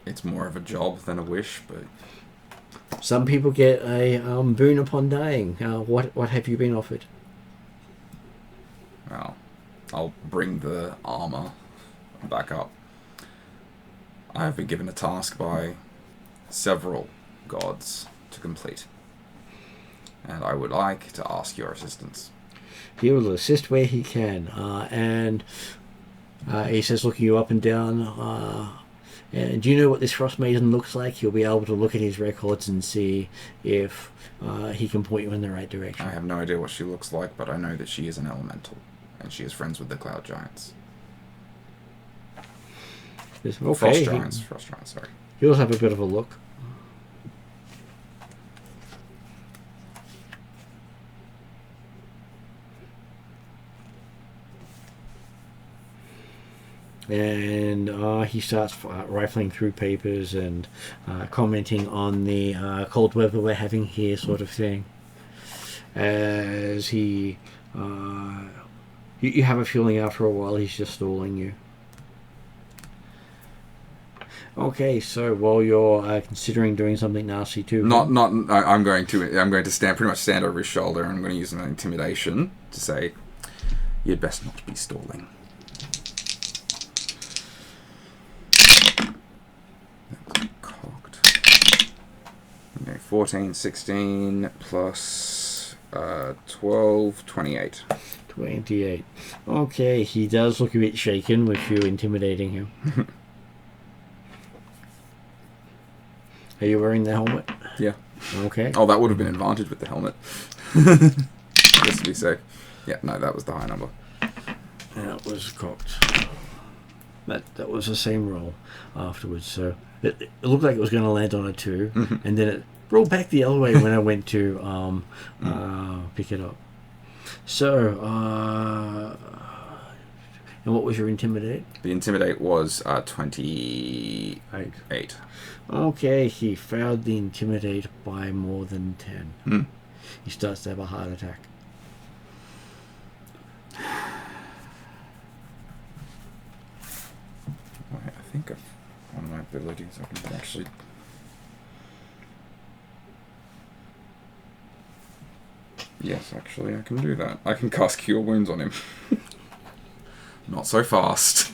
It's more of a job than a wish, but Some people get a boon upon dying. What have you been offered? well, I'll bring the armor back up. I have been given a task by several gods to complete, and I would like to ask your assistance. He will assist where he can. And he says, looking you up and down, and do you know what this Frostmaiden looks like? You'll be able to look at his records and see if he can point you in the right direction. I have no idea what she looks like, but I know that she is an elemental, and she is friends with the cloud giants. Okay. Frost giants, sorry. He'll have a bit of a look. And he starts rifling through papers and commenting on the cold weather we're having here, sort of thing. As he, you have a feeling after a while he's just stalling you. Okay, so while you're considering doing something nasty too, I'm going to pretty much stand over his shoulder, and I'm going to use an intimidation to say, "You'd best not be stalling." 14, 16 plus 12, 28. 28. Okay, he does look a bit shaken with you intimidating him. Are you wearing the helmet? Yeah. Okay. Oh, that would have been advantage with the helmet. Just to be safe. Yeah, no, that was the high number. That was cocked. That was the same roll afterwards, so it looked like it was going to land on a 2, and then it rolled back the other way when I went to pick it up. So, and what was your intimidate? The intimidate was 28. Okay, he failed the intimidate by more than 10. He starts to have a heart attack. I think of one of my abilities I can actually... Yes, actually, I can do that. I can cast Cure Wounds on him. Not so fast.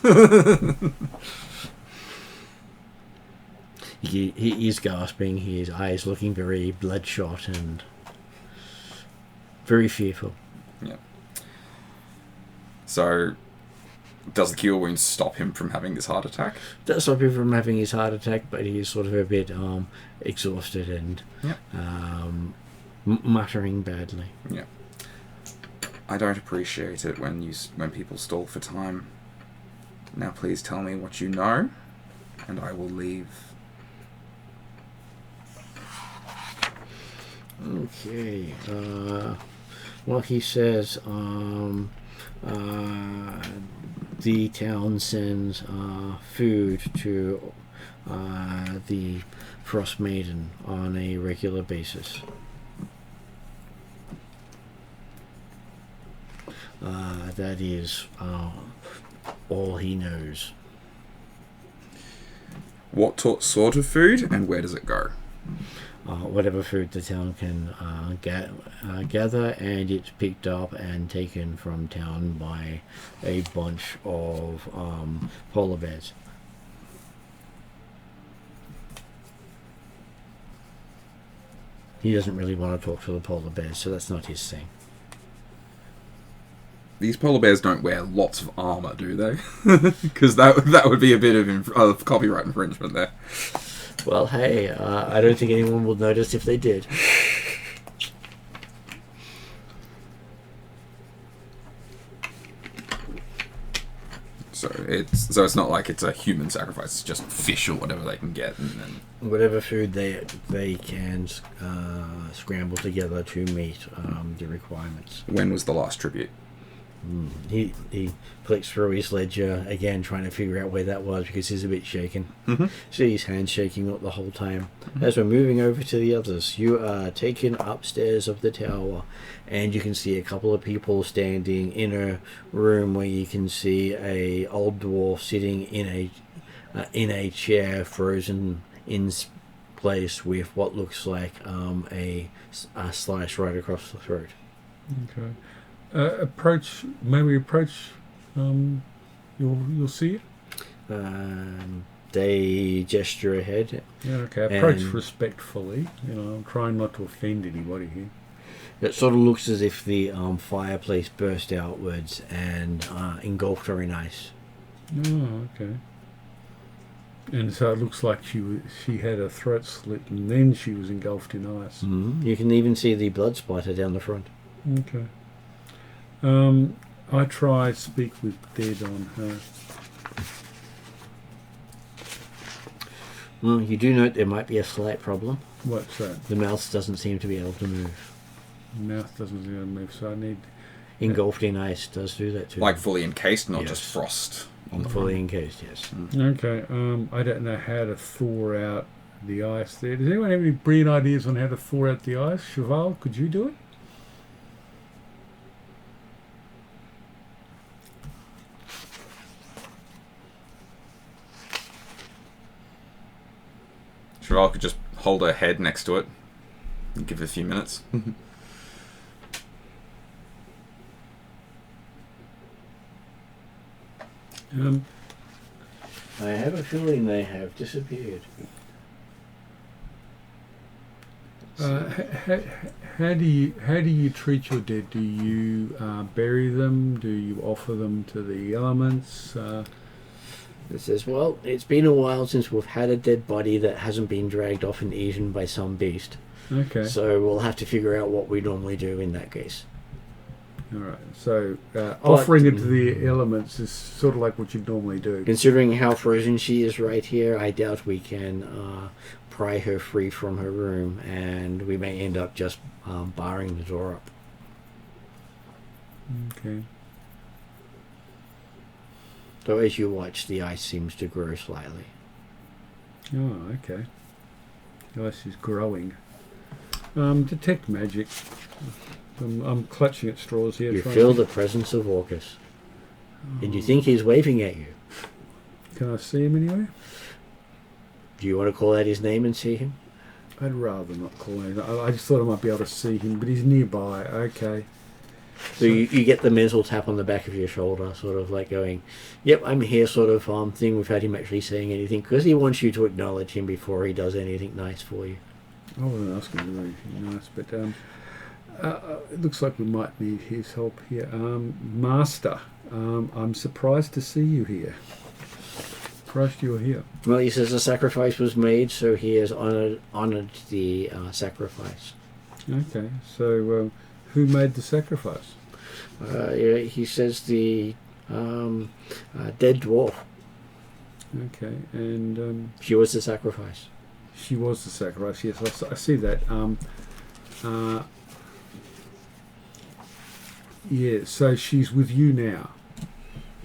He is gasping, his eyes looking very bloodshot and very fearful. Yeah. So, does the Cure Wounds stop him from having this heart attack? Does stop him from having his heart attack, but he is sort of a bit exhausted and muttering badly. Yeah. I don't appreciate it when people stall for time. Now please tell me what you know, and I will leave. Okay. Well, he says the town sends food to the Frosmaiden on a regular basis. That is all he knows. What sort of food, and where does it go? Whatever food the town can gather, and it's picked up and taken from town by a bunch of polar bears. He doesn't really want to talk to the polar bears, so that's not his thing. These polar bears don't wear lots of armor, do they? Because that would be a bit of copyright infringement there. Well, hey, I don't think anyone will notice if they did. So it's not like it's a human sacrifice. It's just fish or whatever they can get, and then Whatever food they can scramble together to meet the requirements. when was the last tribute? He flicks through his ledger again, trying to figure out where that was because he's a bit shaken. See his hands shaking up the whole time. As we're moving over to the others, you are taken upstairs of the tower, and you can see a couple of people standing in a room where you can see a old dwarf sitting in a chair, frozen in place with what looks like a slice right across the throat. Okay. Approach. You'll see it. They gesture ahead. Yeah. Okay. Approach And- respectfully. I'm trying not to offend anybody here. It sort of looks as if the fireplace burst outwards and engulfed her in ice. Oh, okay. And so it looks like she had her throat slit, and then she was engulfed in ice. You can even see the blood splatter down the front. Okay. I try speak with dead on her. Well, you do note there might be a slight problem. What's that? The mouth doesn't seem to be able to move. Mouth doesn't seem to move, so I need. Engulfed in ice does do that too. Like fully encased, not Yes. just frost. Fully encased, yes. Okay. I don't know how to thaw out the ice there. Does anyone have any brilliant ideas on how to thaw out the ice? Cheval, could you do it? Cheval could just hold her head next to it and give it a few minutes. I have a feeling they have disappeared. How do you treat your dead? Do you bury them? Do you offer them to the elements? It says, well, it's been a while since we've had a dead body that hasn't been dragged off and eaten by some beast. Okay. So we'll have to figure out what we normally do in that case. All right. So offering it to the elements is sort of like what you normally do. Considering how frozen she is right here, I doubt we can pry her free from her room, and we may end up just barring the door up. Okay. So as you watch, the ice seems to grow slightly. Oh, okay. The ice is growing. Detect magic. I'm clutching at straws here. You feel the presence of Orcus, and you think he's waving at you. Can I see him anywhere? Do you want to call out his name and see him? I'd rather not call him. I just thought I might be able to see him, but he's nearby. Okay. So you get the mental tap on the back of your shoulder, sort of like going, yep, I'm here sort of thing without him actually saying anything, because he wants you to acknowledge him before he does anything nice for you. I wasn't asking to do anything nice, but it looks like we might need his help here. Master, I'm surprised to see you here. Surprised you're here. Well, he says the sacrifice was made, so he has honored the sacrifice. Okay, so who made the sacrifice? Yeah, he says the dead dwarf. Okay, and She was the sacrifice. she was the sacrifice. Yes, I see that. Yeah, so she's with you now.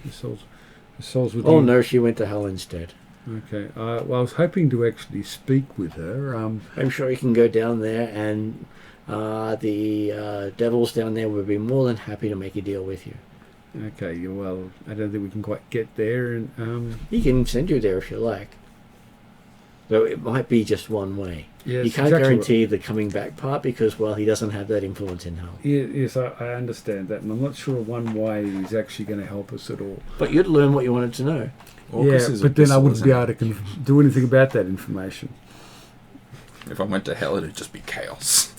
The soul's with you. Oh no, she went to hell instead. Okay. Well, I was hoping to actually speak with her. I'm sure you can go down there, and the devils down there would be more than happy to make a deal with you. Okay. Well, I don't think we can quite get there, and He can send you there if you like. Though it might be just one way. yes, You can't exactly guarantee the coming back part because, well, he doesn't have that influence in hell. Yes, I understand that, and I'm not sure one way is actually going to help us at all. But you'd learn what you wanted to know. Orcus yeah, is but then I abyssal, wouldn't be isn't able to do anything about that information. it? If I went to hell, it'd just be chaos.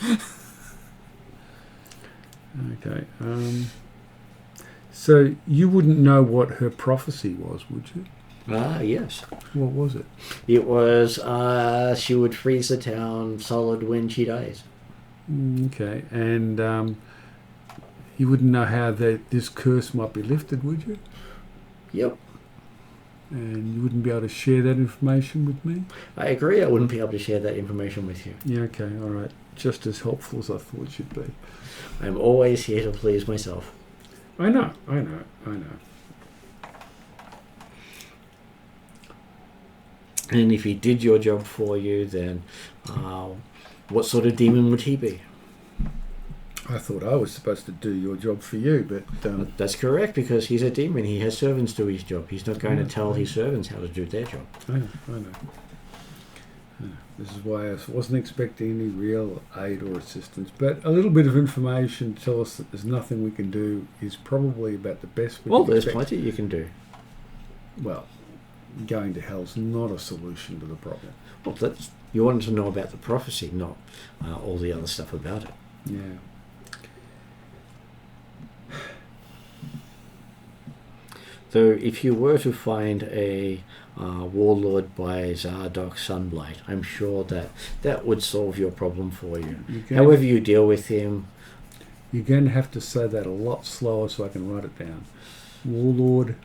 Okay. So you wouldn't know what her prophecy was, would you? Yes. What was it? It was she would freeze the town solid when she dies. Okay, and you wouldn't know how this curse might be lifted, would you? Yep. And you wouldn't be able to share that information with me? I agree. I wouldn't be able to share that information with you. Yeah, okay, all right. Just as helpful as I thought it should be. I'm always here to please myself. I know. And if he did your job for you, then what sort of demon would he be? I thought I was supposed to do your job for you, but... That's correct, because he's a demon. He has servants do his job. He's not going to tell his servants how to do their job. I know. This is why I wasn't expecting any real aid or assistance. But a little bit of information to tell us that there's nothing we can do is probably about the best we Well, can there's expect. plenty you can do. Well, going to hell's not a solution to the problem. Well, you wanted to know about the prophecy, not all the other stuff about it. Yeah. So if you were to find a warlord by Zardok Sunblight, I'm sure that would solve your problem for you. However you deal with him... You're going to have to say that a lot slower so I can write it down. Warlord.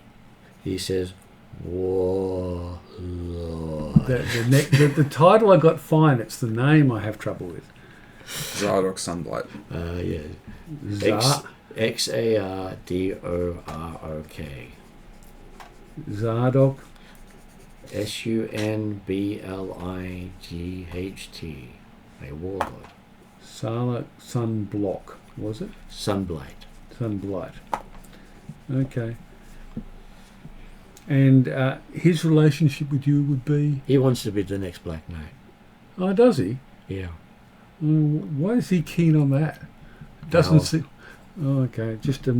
He says, Warlord. The title I got fine. It's the name I have trouble with. Zardok Sunblight. Yeah. Xardorok. Zardok. Sunblight. A warlord. Sala Sunblock, was it? Sunblight. Sunblight. Okay. And his relationship with you would be? He wants to be the next Black Knight. Oh, does he? Yeah. Why is he keen on that? Doesn't seem... Oh, okay. Just a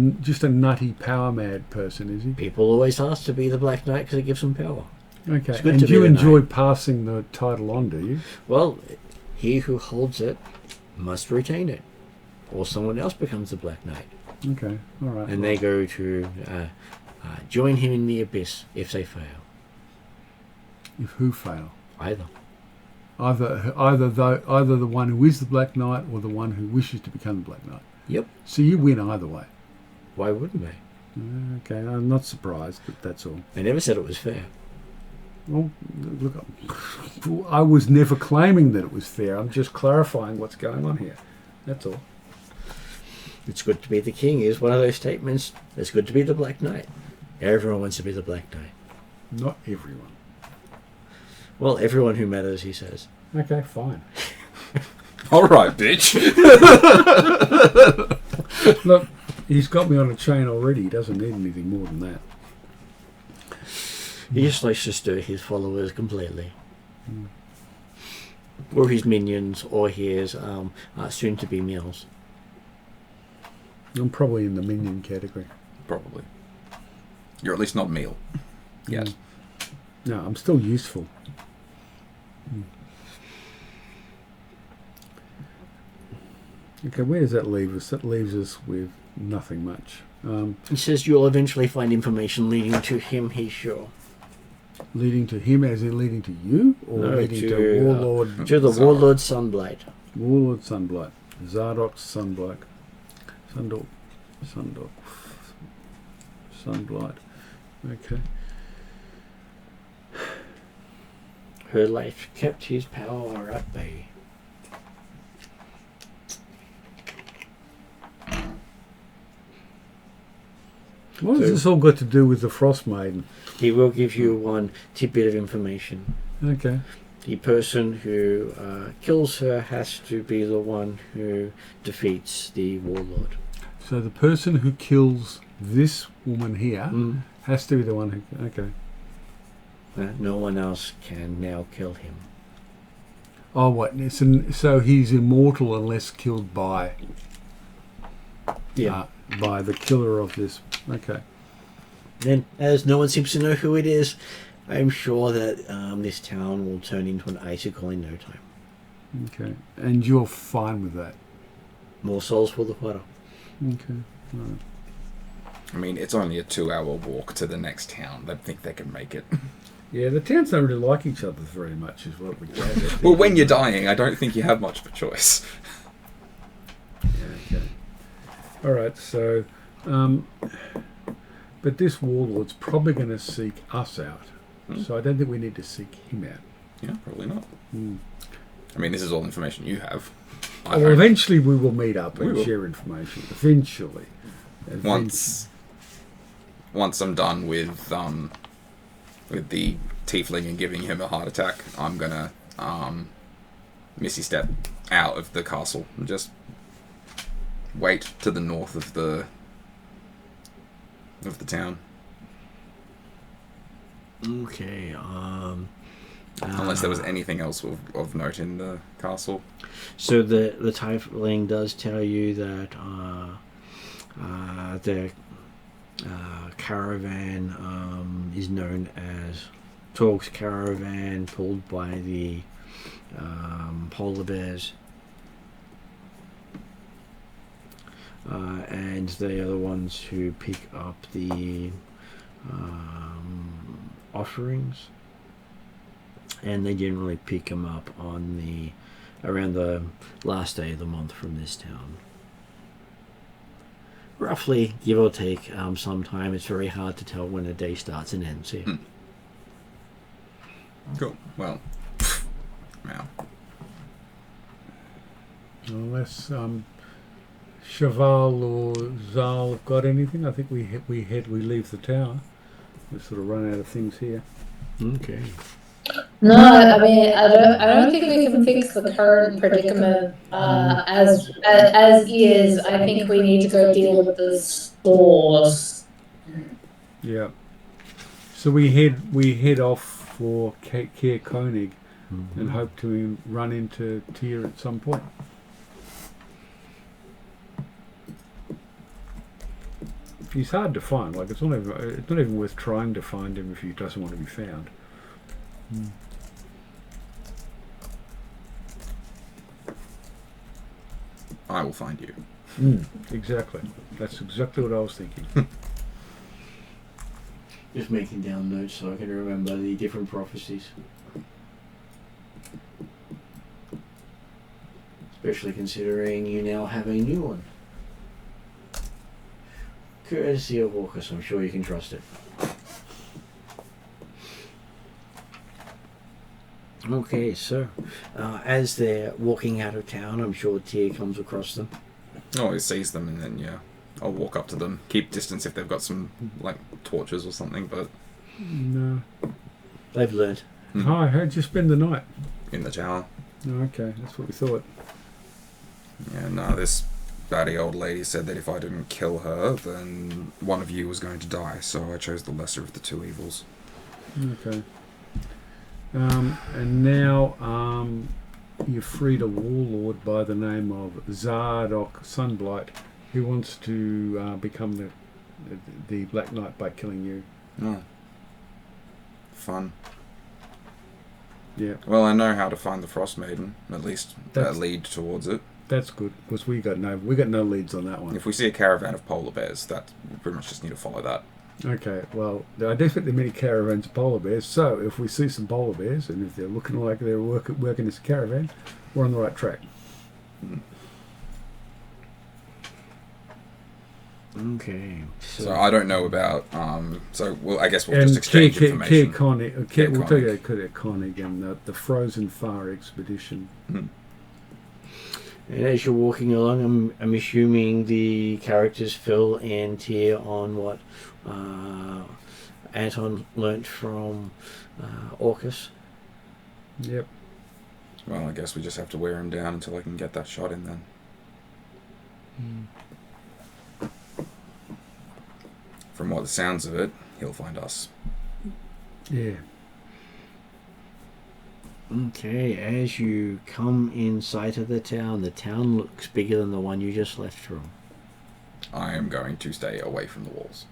nutty power mad person, is he? People always ask to be the Black Knight because it gives them power. Okay. It's good And to be you the enjoy knight. passing the title on, do you? Well, he who holds it must retain it, or someone else becomes the Black Knight. Okay, all right. And they go to join him in the abyss if they fail. If who fail? Either. Either the one who is the Black Knight or the one who wishes to become the Black Knight. Yep. So you win either way. Why wouldn't they? Okay, I'm not surprised, but that's all. They never said it was fair. Well, look, I was never claiming that it was fair. I'm just clarifying what's going on here. That's all. It's good to be the king is one of those statements. It's good to be the Black Knight. Everyone wants to be the Black Knight. Not everyone. Well, everyone who matters, he says. Okay, fine. All right, bitch. Look, he's got me on a chain already. He doesn't need anything more than that. He just likes to stir his followers completely. Or his minions, or his soon-to-be meals. I'm probably in the minion category. Probably. You're at least not meal. Yes. No, I'm still useful. Okay, where does that leave us? That leaves us with nothing much. He says you'll eventually find information leading to him, he's sure. Leading to him, as in leading to you? Or No, leading to, to Warlord? To the Zarok. Warlord Sunblight. Warlord Sunblight. Zardok's Sunblight. Sunblight. Okay. Her life kept his power at bay. What has this all got to do with the Frosmaiden? He will give you one tidbit of information. Okay. The person who kills her has to be the one who defeats the warlord. So the person who kills this woman here has to be the one who... Okay. No one else can now kill him. Oh, what? So he's immortal unless killed by... by the killer of this... Okay. Then, as no one seems to know who it is, I'm sure that this town will turn into an icicle in no time. Okay. And you're fine with that? More souls for the water. Okay. All right. I mean, it's only a 2-hour walk to the next town. They think they can make it. Yeah, the towns don't really like each other very much, is what we gather. Well, when you're dying, I don't think you have much of a choice. Okay. All right, so... but this warlord's probably going to seek us out. So I don't think we need to seek him out. Yeah, probably not. I mean, this is all information you have. Well, eventually we will meet up We and will. share information. Eventually. Once I'm done with the tiefling and giving him a heart attack, I'm gonna Missy step out of the castle and just wait to the north of the town. Okay, Unless there was anything else of note in the castle. So the tiefling does tell you that the caravan is known as Torg's caravan, pulled by the polar bears, and they are the ones who pick up the offerings, and they generally pick them up on around the last day of the month from this town. Roughly, give or take, sometime. It's very hard to tell when a day starts and ends here. Cool. Well, now. Unless Cheval or Zal have got anything, I think we leave the tower. We sort of run out of things here. Okay. No, I mean, I don't think we can fix the current predicament as is. I think we need to go deal with the stores. Yeah. So we head off for Keir Koenig and hope to run into Tyr at some point. He's hard to find. Like it's not even worth trying to find him if he doesn't want to be found. I will find you. Exactly. That's exactly what I was thinking. Just making down notes so I can remember the different prophecies. Especially considering you now have a new one. Courtesy of Orcus, I'm sure you can trust it. Okay, so as they're walking out of town, I'm sure Tyr comes across them. Oh, he sees them, and then yeah, I'll walk up to them, keep distance if they've got some like torches or something. But No. They've learnt. Hi, how'd you spend the night? in the tower, Oh, okay, that's what we thought. yeah, no, this batty old lady said that if I didn't kill her, then one of you was going to die. So I chose the lesser of the two evils. Okay. And now you've freed a warlord by the name of Zardok Sunblight, who wants to become the Black Knight by killing you. Oh, fun. Yeah, Well, I know how to find the Frosmaiden, at least That's- lead towards it. that's good because we got no leads on that one. If we see a caravan of polar bears, we pretty much just need to follow that. Okay, well, there are definitely many caravans of polar bears, so if we see some polar bears, and if they're looking like they're working as a caravan, we're on the right track. Okay. So I don't know about. I guess we'll just exchange information. We'll tell you Koenig and the Frozen Far expedition. And as you're walking along, I'm assuming the characters Phil and Tyr on what Anton learnt from Orcus. Yep. Well, I guess we just have to wear him down until I can get that shot in then. From what the sounds of it, he'll find us. Yeah. Okay, as you come in sight of the town looks bigger than the one you just left from. I am going to stay away from the walls.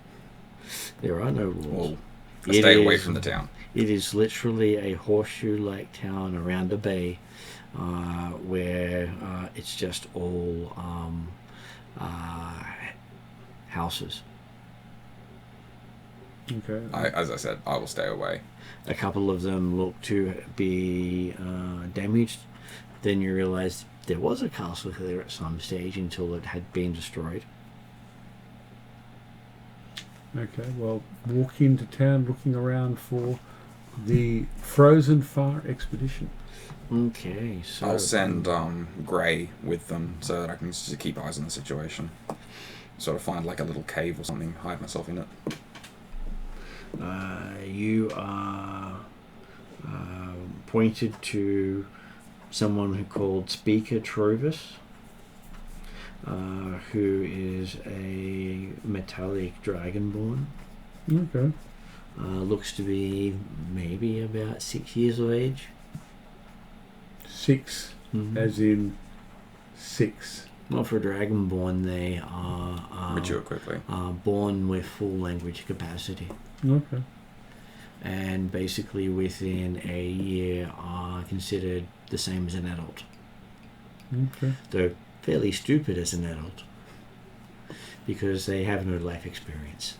There are no walls. Well, stay away from the town. It is literally a horseshoe-like town around a bay where it's just all houses. Okay. As I said, I will stay away. A couple of them look to be damaged. Then you realise there was a castle here at some stage until it had been destroyed. Okay, well, walk into town looking around for the Frozen Far expedition. Okay, so I'll send Grey with them so that I can just keep eyes on the situation. Sort of find like a little cave or something, hide myself in it. You are pointed to someone who called Speaker Trovis, who is a metallic dragonborn. Okay. Looks to be maybe about 6 years of age. 6, as in 6. Well, for dragonborn, they are Mature quickly. born with full language capacity. Okay. And basically within a year are considered the same as an adult. Okay. They're fairly stupid as an adult because they have no life experience.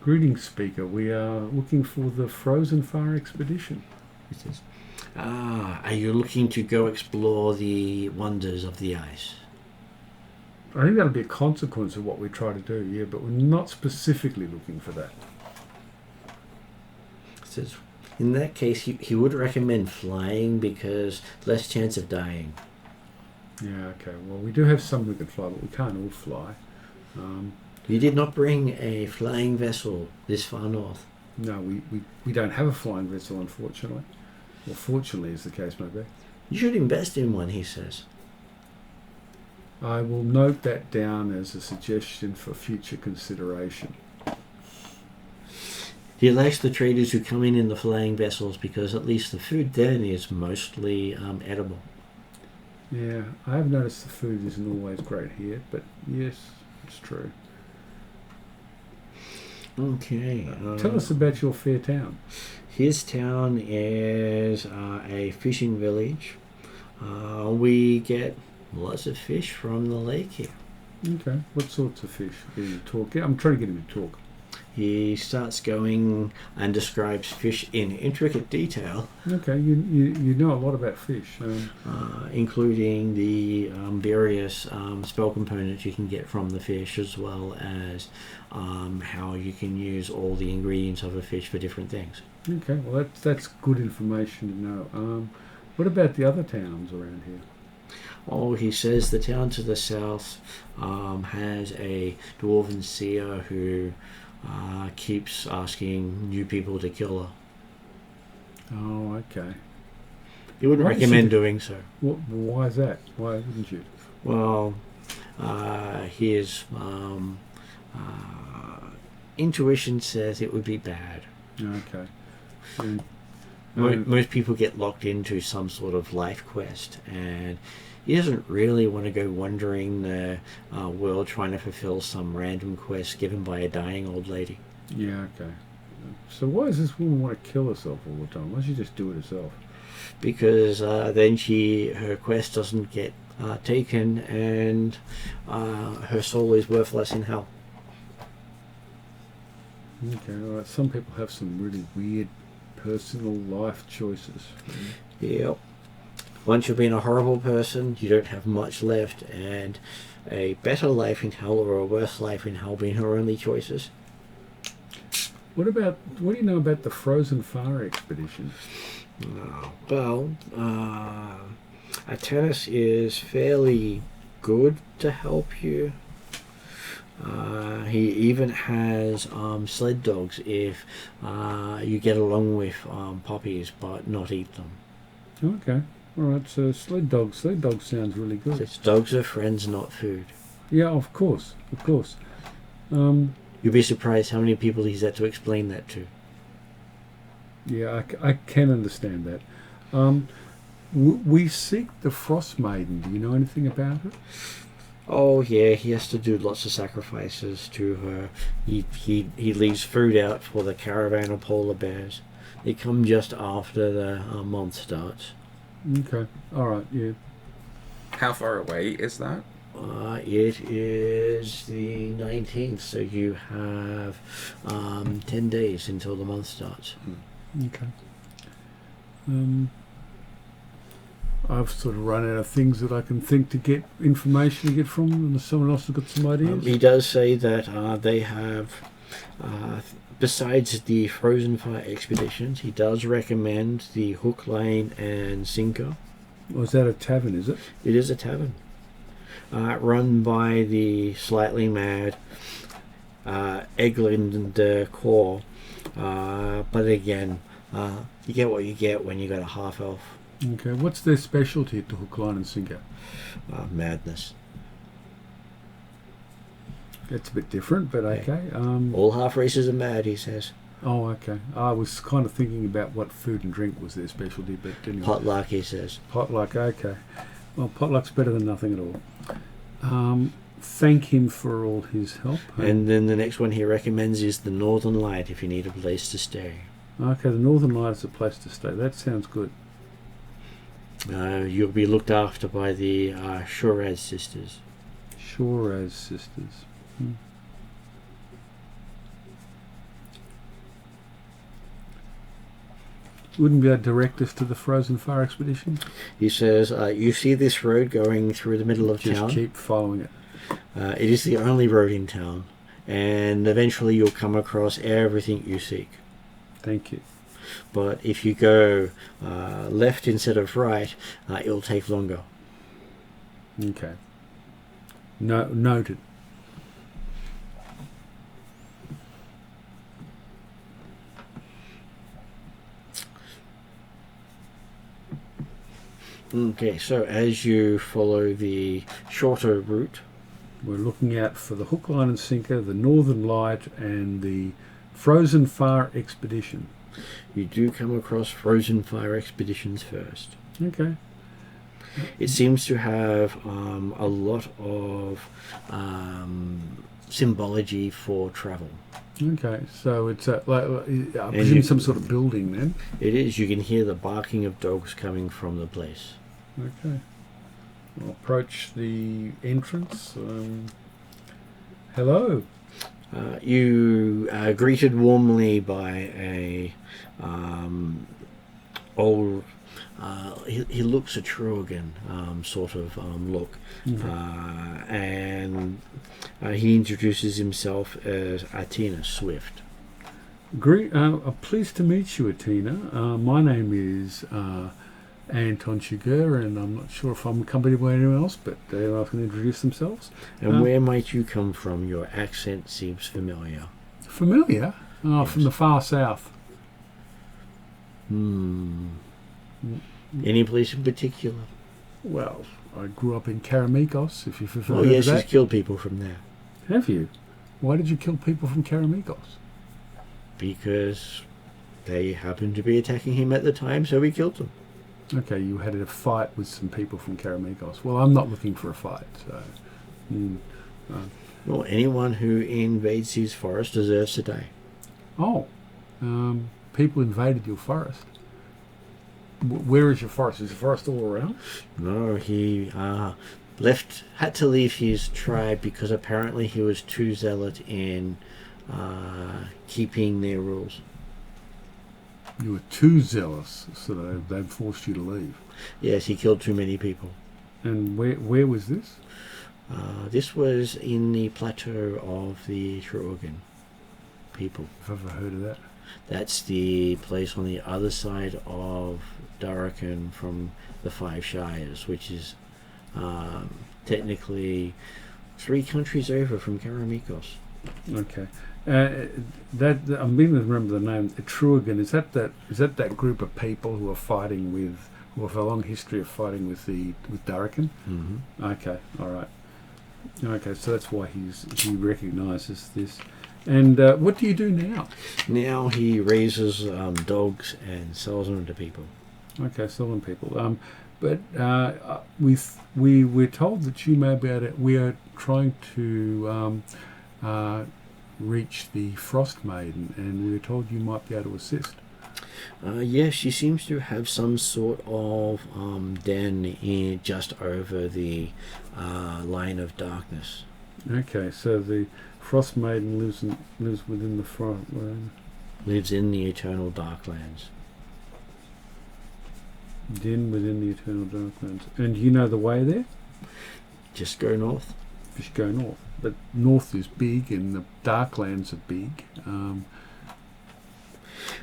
Greetings, Speaker. We are looking for the Frozen Far expedition. It says, are you looking to go explore the wonders of the ice? I think that'll be a consequence of what we try to do, yeah, but we're not specifically looking for that. It says, in that case, he would recommend flying because less chance of dying. Yeah, okay. Well, we do have some who can fly, but we can't all fly. You did not bring a flying vessel this far north. No, we don't have a flying vessel, unfortunately. Or fortunately, as the case may be. You should invest in one, he says. I will note that down as a suggestion for future consideration. He likes the traders who come in the flying vessels because at least the food then is mostly edible. Yeah, I have noticed the food isn't always great here, but yes, it's true. Okay. Tell us about your fair town. His town is a fishing village we get lots of fish from the lake here. Okay. What sorts of fish? Can you talk? Yeah, I'm trying to get him to talk. He starts going and describes fish in intricate detail, Okay. You know a lot about fish. including the various spell components you can get from the fish, as well as how you can use all the ingredients of a fish for different things. Okay. Well, that's good information to know. What about the other towns around here? Oh, he says the town to the south has a dwarven seer who keeps asking new people to kill her. Oh, okay. He wouldn't Why does recommend she- doing so. Why is that? Why wouldn't you? Well, his intuition says it would be bad. Okay. And, Most people get locked into some sort of life quest, and he doesn't really want to go wandering the world trying to fulfill some random quest given by a dying old lady. yeah, okay. So why does this woman want to kill herself all the time? Why don't she just do it herself? Because then her quest doesn't get taken, and her soul is worthless in hell. Okay, all right. Some people have some really weird personal life choices. Yep. Once you've been a horrible person, you don't have much left, and a better life in hell or a worse life in hell being her only choices. What do you know about the Frozen Far expedition? Well, Atenis is fairly good to help you. He even has sled dogs if you get along with poppies but not eat them. Okay, all right. So sled dog sounds really good. Says dogs are friends, not food. Yeah, of course. You'd be surprised how many people he's had to explain that to. Yeah, I can understand that. We seek the Frosmaiden. Do you know anything about it? Oh yeah, he has to do lots of sacrifices to her. He leaves food out for the caravan of polar bears. They come just after the month starts. Okay, all right, yeah. How far away is that? It is the 19th, so you have 10 days until the month starts. Okay. I've sort of run out of things that I can think to get information to get from them, unless someone else has got some ideas. He does say that they have, besides the Frozen Fire expeditions, he does recommend the Hook, Line, and Sinker. Or is that a tavern, is it? It is a tavern run by the slightly mad Eglin de Core. But again, you get what you get when you got a half elf. Okay, what's their specialty at the Hook, Line and Sinker? Madness. That's a bit different, but okay. All half races are mad, he says. Oh, okay. I was kind of thinking about what food and drink was their specialty, but anyway. Potluck, he says. Potluck, okay. Well, potluck's better than nothing at all. Thank him for all his help. And then the next one he recommends is the Northern Light if you need a place to stay. Okay, the Northern Light is a place to stay. That sounds good. You'll be looked after by the Shoraz sisters. Shoraz sisters. Wouldn't be able to direct us to the Frozen Fire expedition? He says, you see this road going through the middle of Just town? keep following it. It is the only road in town, and eventually you'll come across everything you seek. Thank you. But if you go left instead of right, it'll take longer. Okay. Noted. Okay, so as you follow the shorter route, We're looking out for the Hook, Line and Sinker, the Northern Light, and the Frozen Fire expedition. you do come across Frozen Fire expeditions first. Okay. It seems to have a lot of symbology for travel. Okay, so it's I you- presume some sort of building then. It is. You can hear the barking of dogs coming from the place. Okay. I'll approach the entrance. Hello. You are greeted warmly by a old. He looks a Truogan sort of look, and he introduces himself as Athena Swift. Pleased to meet you, Athena. My name is Anton Chigurh, and I'm not sure if I'm accompanied by anyone else, but they can introduce themselves. And where might you come from? Your accent seems familiar. Familiar? Oh, Yes. from the far south. Any place in particular? Well, I grew up in Karamikos, if you've heard Oh of yes, that. he's killed people from there. Have you? Why did you kill people from Karamikos? Because they happened to be attacking him at the time, so we killed them. Okay, you had a fight with some people from Karamikos. Well, I'm not looking for a fight, so... Well, anyone who invades his forest deserves to die. People invaded your forest. Where is your forest? Is the forest all around? No, he had to leave his tribe because apparently he was too zealot in keeping their rules. You were too zealous, so they forced you to leave. Yes, he killed too many people. And where was this? This was in the plateau of the Truogan people. If I've ever heard of that. That's the place on the other side of Darakan from the Five Shires, which is technically 3 countries over from Karamikos. Okay. That I'm beginning to remember the name. Truogan, is that group of people who have a long history of fighting with Darakan? Mm-hmm. Okay, all right. Okay, so that's why he recognises this. And what do you do now? Now he raises dogs and sells them to people. Okay, selling people. But we're told that you may be able to. We are trying to reach the Frosmaiden, and we were told you might be able to assist. Yes, she seems to have some sort of den just over the line of darkness. Okay, so the Frostmaiden lives within the Frostmaiden. Lives in the eternal darklands. Den within the eternal darklands. And you know the way there? Just go north. Just go north. But north is big, and the darklands are big.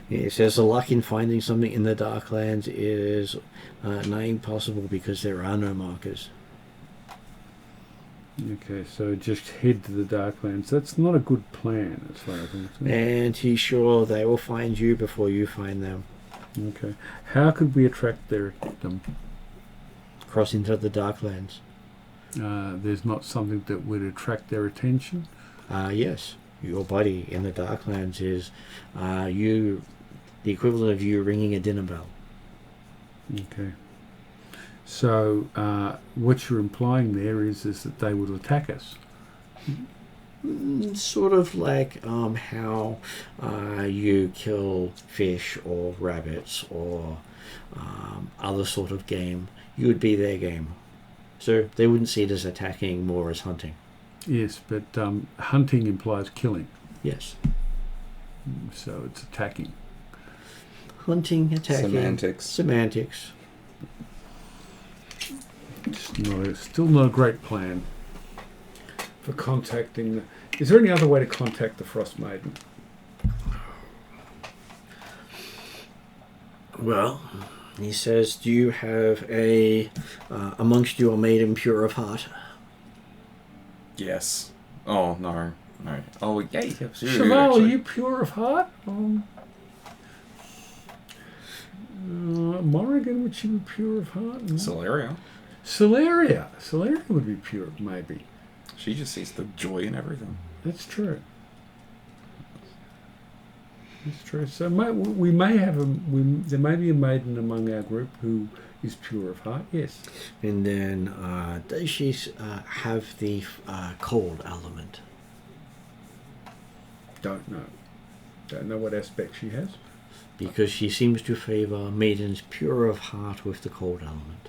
It says the luck in finding something in the darklands is nigh impossible because there are no markers. Okay, so just head to the Darklands. That's not a good plan, as far as I'm concerned. And he's sure they will find you before you find them. Okay. How could we attract them? Cross into the darklands. There's not something that would attract their attention? Yes. Your body in the darklands is the equivalent of you ringing a dinner bell. Okay. So what you're implying there is that they would attack us. Sort of like how you kill fish or rabbits or other sort of game. You would be their game. So they wouldn't see it as attacking, more as hunting. Yes, but hunting implies killing. Yes. So it's attacking. Hunting, attacking. Semantics. Still not a great plan for contacting. Is there any other way to contact the Frostmaiden? Well, he says, do you have amongst you a maiden pure of heart? Yes. Oh, no. Oh, yeah, absolutely. Cheval, are you pure of heart? Morrigan, would she be pure of heart? No. Celeria. Celeria would be pure, maybe. She just sees the joy in everything. That's true. That's true. So we may have there may be a maiden among our group who is pure of heart. Yes. And then does she have the cold element? Don't know. Don't know what aspect she has. Because she seems to favour maidens pure of heart with the cold element.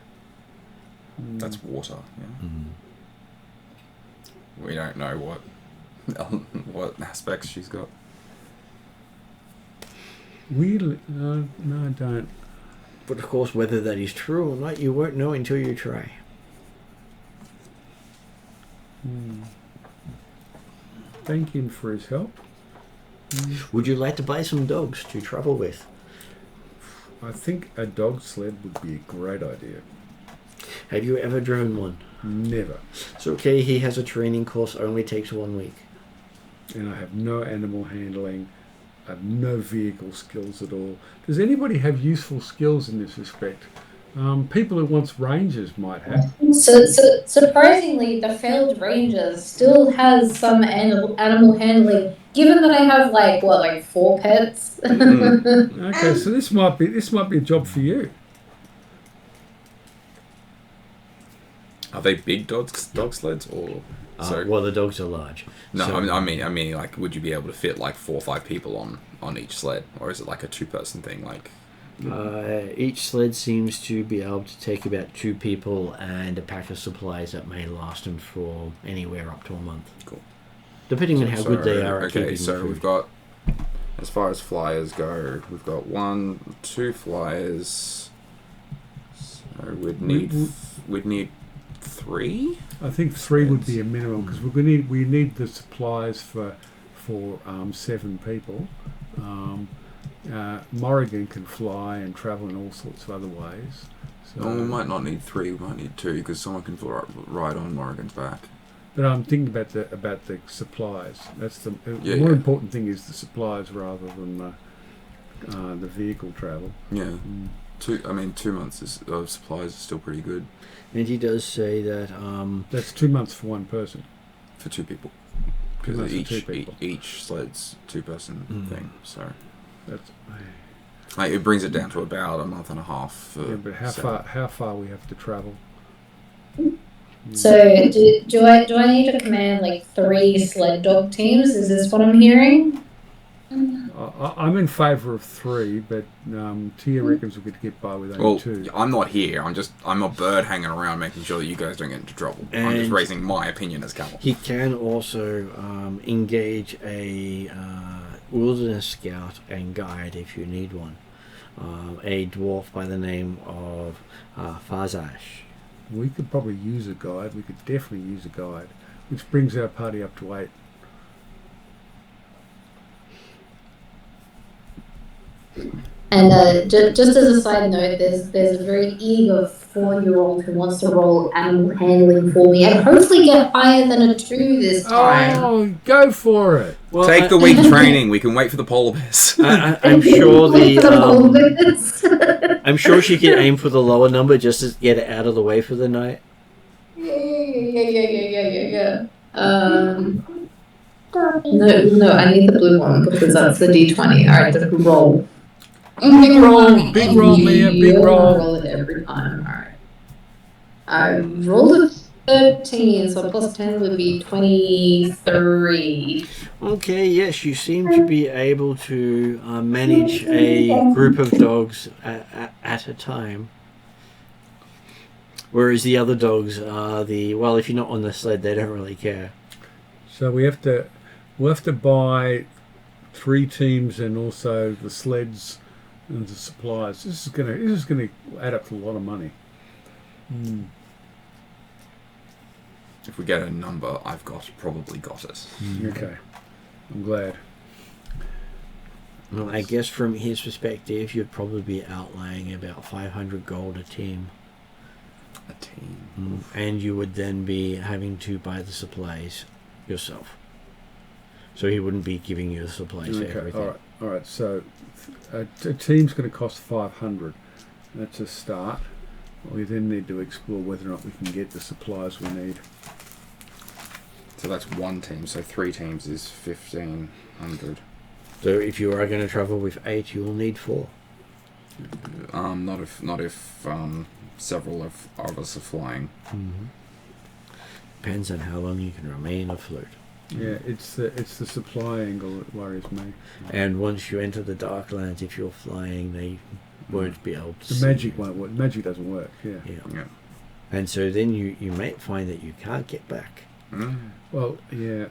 That's water. Yeah. Mm. We don't know what aspects she's got. Weirdly, no, I don't. But of course, whether that is true or not, you won't know until you try. Thank him for his help. Would you like to buy some dogs to travel with? I think a dog sled would be a great idea. Have you ever driven one? Never. It's okay, he has a training course, only takes 1 week. And I have no animal handling. I have no vehicle skills at all. Does anybody have useful skills in this respect? People who wants rangers might have. So surprisingly, the failed ranger still has some animal handling. Given that I have like 4 pets. Okay, so this might be a job for you. Are they big dog sleds or? Well, the dogs are large. No, So- I mean, like, would you be able to fit like 4 or 5 people on each sled, or is it like a 2-person thing? Like, Each sled seems to be able to take about 2 people and a pack of supplies that may last them for anywhere up to a month. Cool. Depending on how good they are at Okay, keeping so food. we've got, as far as flyers go, we've got 1, 2 flyers. So we'd need 3. I think 3 would be a minimum because we need the supplies for 7 people. Morrigan can fly and travel in all sorts of other ways. So, No, we might not need 3. We might need 2 because someone can ride on Morrigan's back. but I'm thinking about the supplies. That's the Yeah, more yeah. important thing is the supplies rather than the vehicle travel. Yeah. 2 months of supplies is still pretty good And he does say that That's 2 months for one person. for 2 people. 2 months Because for 2 people. each sled's 2-person thing, so That's like, it brings it down to about a month and a half. For yeah, but how far we have to travel? So do I need to command like 3 sled dog teams? Is this what I'm hearing? I'm in favour of 3, but Tia reckons we could get by with only Well, 2. I'm not here. I'm a bird hanging around, making sure that you guys don't get into trouble. I'm just And- raising my opinion as camel. he can also engage a wilderness scout and guide if you need one. A dwarf by the name of Fazash. We could probably use a guide. We could definitely use a guide, which brings our party up to 8. And just as a side note, there's a very eager 4-year-old who wants to roll animal handling for me and hopefully get higher than a 2 this time. Oh, go for it! Well, Take the week training. We can wait for the polar bears. I'm sure Wait for the moments. I'm sure she can aim for the lower number just to get it out of the way for the night. Yeah. No, I need the blue one because that's the D20. Alright, just roll. Big roll, Mia, big roll. Roll it every time. Alright. I rolled a 13, so plus 10 would be 23. Okay, yes, you seem to be able to manage a group of dogs at a time. Whereas the other dogs are well, if you're not on the sled, they don't really care. So we'll have to buy 3 teams and also the sleds and the supplies. This is gonna add up to a lot of money. If we get a number, I've probably got it. Okay, I'm glad. Well, I guess from his perspective, you'd probably be outlaying about 500 gold a team. A team. And you would then be having to buy the supplies yourself. So he wouldn't be giving you the supplies for everything. All right. So a team's going to cost 500. That's a start. We then need to explore whether or not we can get the supplies we need. So that's 1 team. So 3 teams is 1,500. So if you are going to travel with 8, you will need 4. Not if several of us are flying. Depends on how long you can remain afloat. Yeah, it's the supply angle that worries me. And once you enter the Darklands, if you're flying, they won't be able to The see magic you. won't work. Magic doesn't work. Yeah. Yeah. Yeah. And so then you might find that you can't get back. Well, yeah.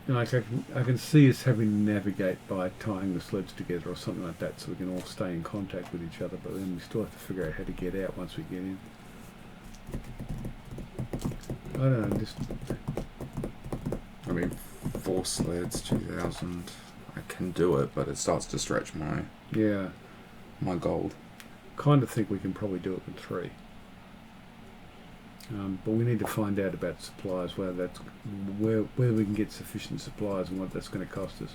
Like I can see us having to navigate by tying the sleds together or something like that, so we can all stay in contact with each other. But then we still have to figure out how to get out once we get in. I don't know. Just I mean, 4 sleds, 2,000. I can do it, but it starts to stretch my gold. Kind of think we can probably do it with 3. But we need to find out about supplies, whether we can get sufficient supplies and what that's going to cost us.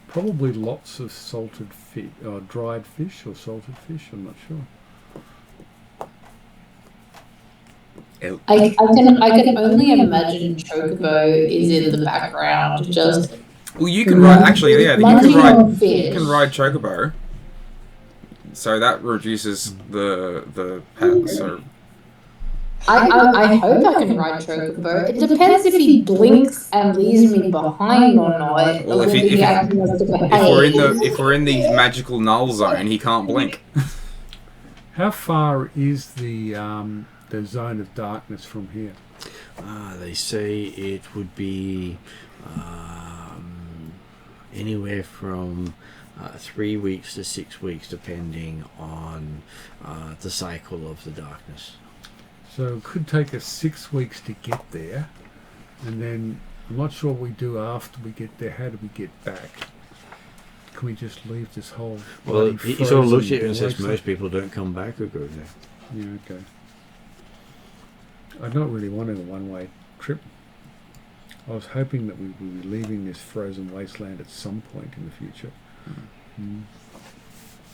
Probably lots of salted fish, or dried fish, or salted fish. I'm not sure. I can only imagine Chocobo is in the background, just Well, you can ride. Actually, yeah, munching on fish. you can ride Chocobo. So that reduces the pet. So I hope I can ride Chocobo. It depends if he blinks and leaves me behind or not. Well, or whether he actually has to if we're in the magical null zone, he can't blink. How far is the zone of darkness from here? They say it would be anywhere from 3 weeks to 6 weeks, depending on the cycle of the darkness. So it could take us 6 weeks to get there, and then I'm not sure what we do after we get there. How do we get back? Can we just leave this whole... Well, he sort of looks at you and says, wasteland? most people don't come back or go there. Yeah, okay. I'm not really wanting a one-way trip. I was hoping that we would be leaving this frozen wasteland at some point in the future.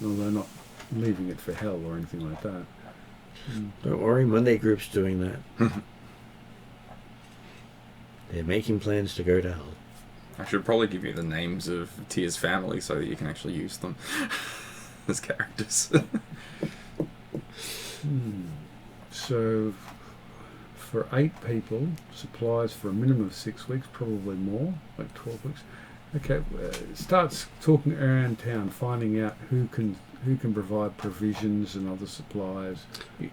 Although not leaving it for hell or anything like that. Don't worry, Monday Group's doing that. They're making plans to go to hell. I should probably give you the names of Tier's family so that you can actually use them as characters. So, for 8 people, supplies for a minimum of 6 weeks, probably more, like 12 weeks. Okay, starts talking around town, finding out who can provide provisions and other supplies.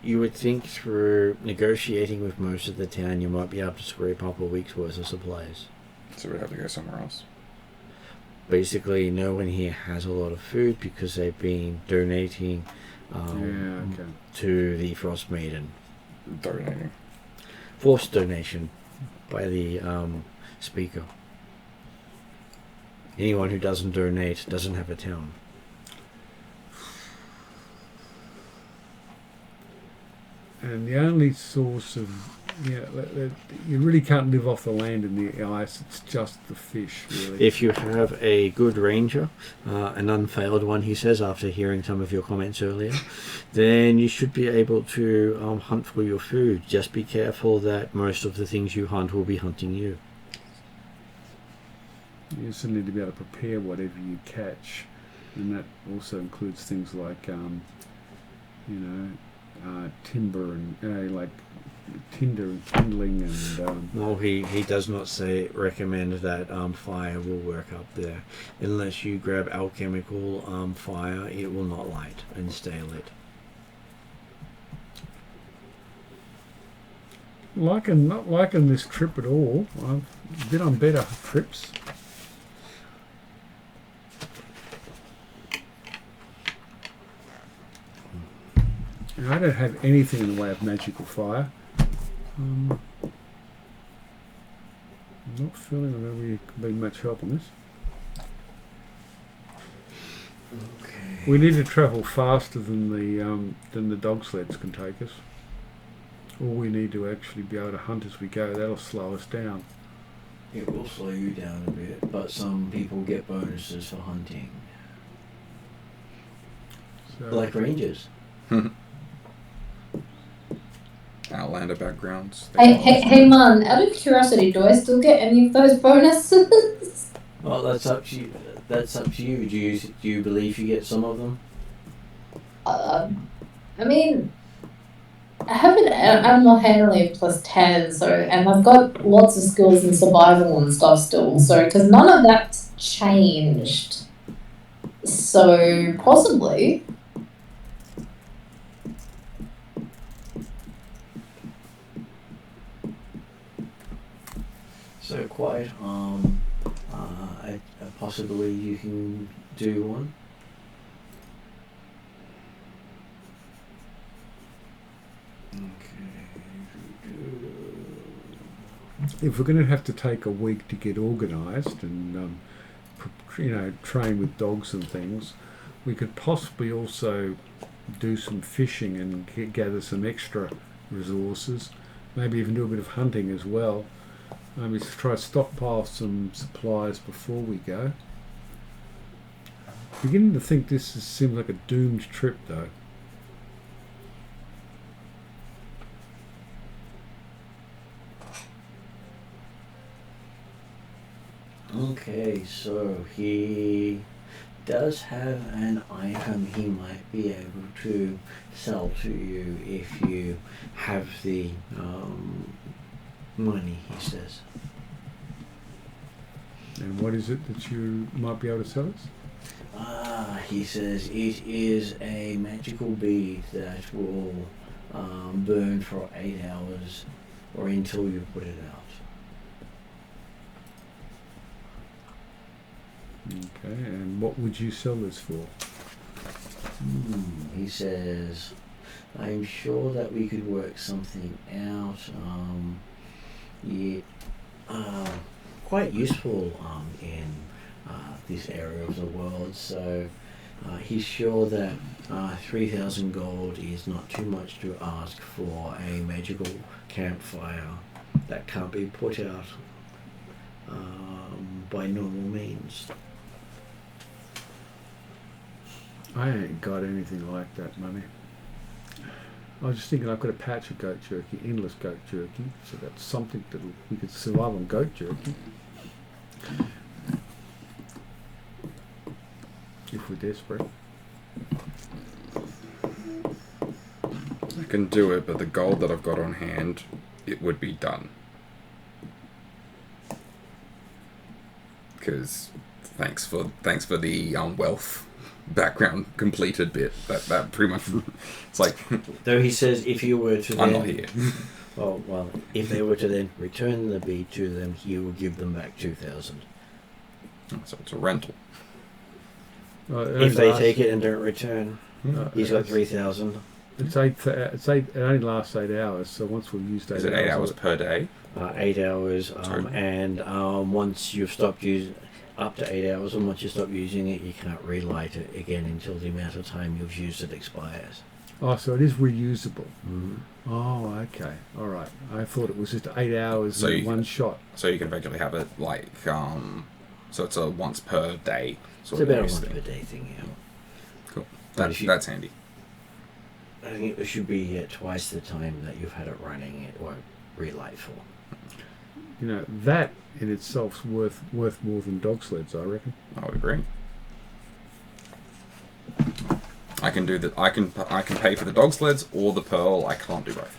You would think through negotiating with most of the town, you might be able to scrape up a week's worth of supplies. So we'd have to go somewhere else. Basically, no one here has a lot of food because they've been donating to the Frosmaiden. Donating. Forced donation by the speaker. Anyone who doesn't donate doesn't have a town. And the only source of, you really can't live off the land and the ice, it's just the fish, really. If you have a good ranger, an unfailed one, he says, after hearing some of your comments earlier, then you should be able to hunt for your food. Just be careful that most of the things you hunt will be hunting you. You also need to be able to prepare whatever you catch, and that also includes things like, timber and like tinder and kindling and. Well, he does not recommend that fire will work up there. Unless you grab alchemical fire, it will not light and stay lit. Not liking this trip at all. I've been on better trips. I don't have anything in the way of magical fire. I'm not feeling I'm going to be much help on this. Okay. We need to travel faster than the dog sleds can take us. Or we need to actually be able to hunt as we go. That'll slow us down. It will slow you down a bit, but some people get bonuses for hunting. So, Like rangers. Outlander backgrounds. Hey man, out of curiosity, do I still get any of those bonuses? Well, that's up to you. That's up to you. Do you believe you get some of them? I mean, I have an animal handling of +10, and I've got lots of skills in survival and stuff still, because none of that's changed. So, possibly. also quite a possibility you can do one. If we're going to have to take a week to get organised and train with dogs and things, we could possibly also do some fishing and gather some extra resources. Maybe even do a bit of hunting as well. Maybe try to stockpile some supplies before we go. Beginning to think seems like a doomed trip, though. Okay, so he does have an item he might be able to sell to you if you have the money, he says. And what is it that you might be able to sell us? He says it is a magical bead that will burn for 8 hours or until you put it out. Okay, and what would you sell this for? He says, I'm sure that we could work something out. Quite useful in this area of the world. So he's sure that 3,000 gold is not too much to ask for a magical campfire that can't be put out by normal means. I ain't got anything like that money. I was just thinking I've got a patch of goat jerky, endless goat jerky, so that's something that we could survive on goat jerky. If we're desperate. I can do it, but the gold that I've got on hand, it would be done. Because thanks for the wealth background completed bit. That pretty much, it's like. Though he says if you were to I'm then, not here. well, if they were to then return the bead to them, he will give them back 2,000. So it's a rental. If they take it and don't return, he's got 3,000. It's eight. It only lasts 8 hours. So once we've used 8 hours. Is it 8 hours per day? 8 hours, and once you've stopped using, up to 8 hours, and once you stop using it, you can't relight it again until the amount of time you've used it expires. Oh, so it is reusable. Mm-hmm. Oh, okay, all right. I thought it was just 8 hours So in one shot. So you can effectively have it like, so it's a once per day sort It's of about a use once thing. per day thing, yeah. Cool. That's handy. I think it should be twice the time that you've had it running. It won't relight for. You know, that in itself's worth more than dog sleds, I reckon. I would agree. I can do that. I can pay for the dog sleds or the pearl. I can't do both.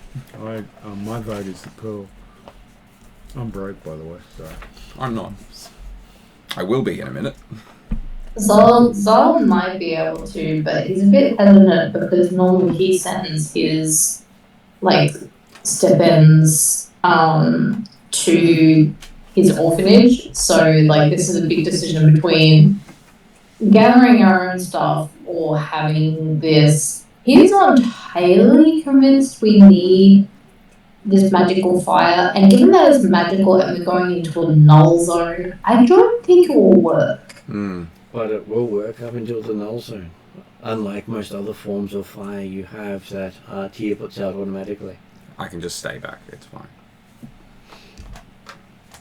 My vote is the pearl. I'm broke, by the way, so. I'm not. I will be in a minute. Zol might be able to, but he's a bit hesitant because normally he sends his stipends to his orphanage. So this is a big decision between gathering our own stuff or having this. He's not entirely convinced we need this magical fire, and given that it's magical and we're going into a null zone, I don't think it will work. But it will work up until the null zone. Unlike most other forms of fire you have that tier puts out automatically. I can just stay back. It's fine.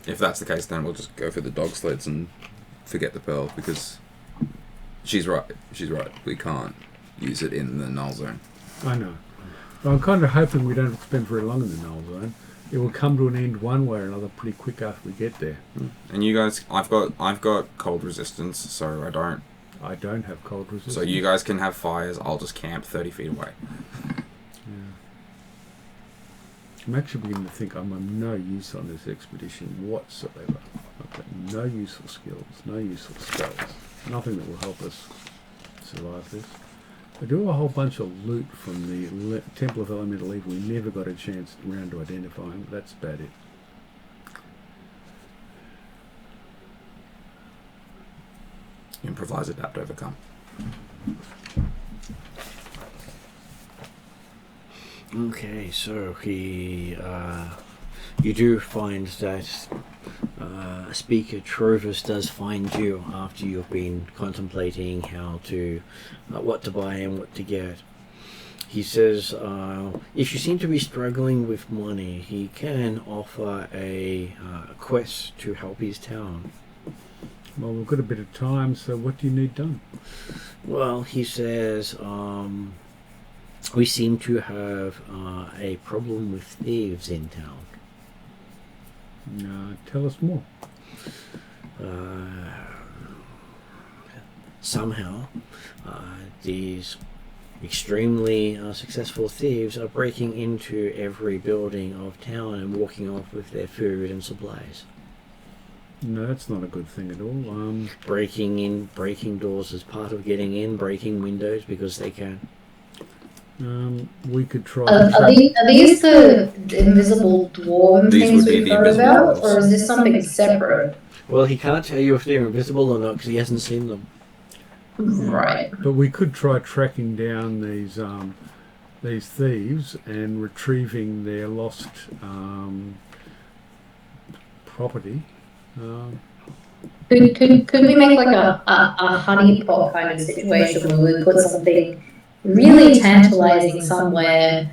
If that's the case, then we'll just go for the dog sleds and forget the pearl, because she's right. We can't use it in the null zone. I know. But I'm kind of hoping we don't spend very long in the null zone. It will come to an end one way or another pretty quick after we get there. And you guys, I've got cold resistance, so I don't. I don't have cold resistance. So you guys can have fires. I'll just camp 30 feet away. Yeah. I'm actually beginning to think I'm of no use on this expedition whatsoever. I've got no useful skills, no useful spells, nothing that will help us survive this. I do have a whole bunch of loot from the Temple of Elemental Evil. We never got a chance around to identify him, but that's about it. Improvise, adapt, overcome. Okay, so you do find that Speaker Trovis does find you after you've been contemplating how to, what to buy and what to get. He says, if you seem to be struggling with money, he can offer a quest to help his town. Well, we've got a bit of time, so what do you need done? Well, he says, we seem to have a problem with thieves in town. Tell us more. Somehow, these extremely successful thieves are breaking into every building of town and walking off with their food and supplies. No, that's not a good thing at all. Breaking doors as part of getting in, breaking windows because they can. We could try. Are these the invisible dwarven These things would be we've the heard invisible about, dwarves. or is this something separate? Well, he can't tell you if they're invisible or not because he hasn't seen them. Right. But we could try tracking down these thieves and retrieving their lost property. Could we make like a honeypot kind of situation where we put something really tantalizing somewhere,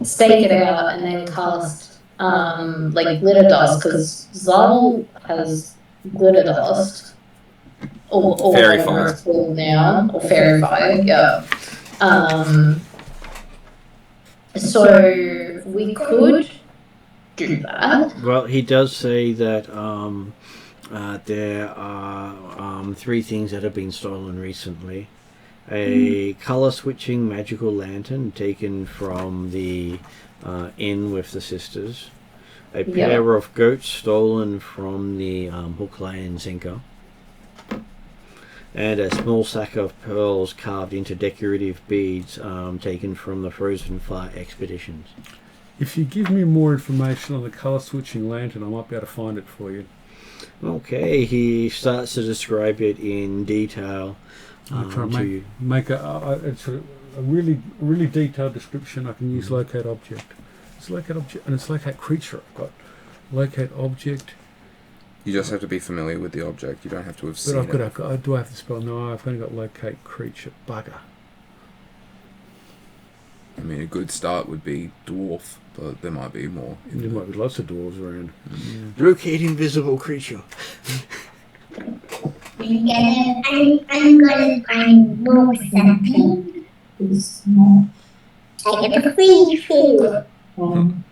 stake it out, and then cast like glitter dust, because Zal has glitter dust. Or Fairy whatever fire. it's called now, or fairy fire, yeah. So we could do that. Well, he does say that there are 3 things that have been stolen recently. A color-switching magical lantern taken from the inn with the sisters. A pair of goats stolen from the Hook Lion Zinker. And a small sack of pearls carved into decorative beads taken from the Frozen Fire expeditions. If you give me more information on the colour switching lantern, I might be able to find it for you. Okay, he starts to describe it in detail. I'll try and make it's a really detailed description. I can use locate object. It's locate object and it's locate creature. I've got locate object. You just have to be familiar with the object. You don't have to have seen But it. do I have to spell? No, I've only got locate creature. Bugger. I mean, a good start would be dwarf, but there might be more. There might be lots of dwarves around. Locate invisible creature. I'm gonna find something. I get a free food. And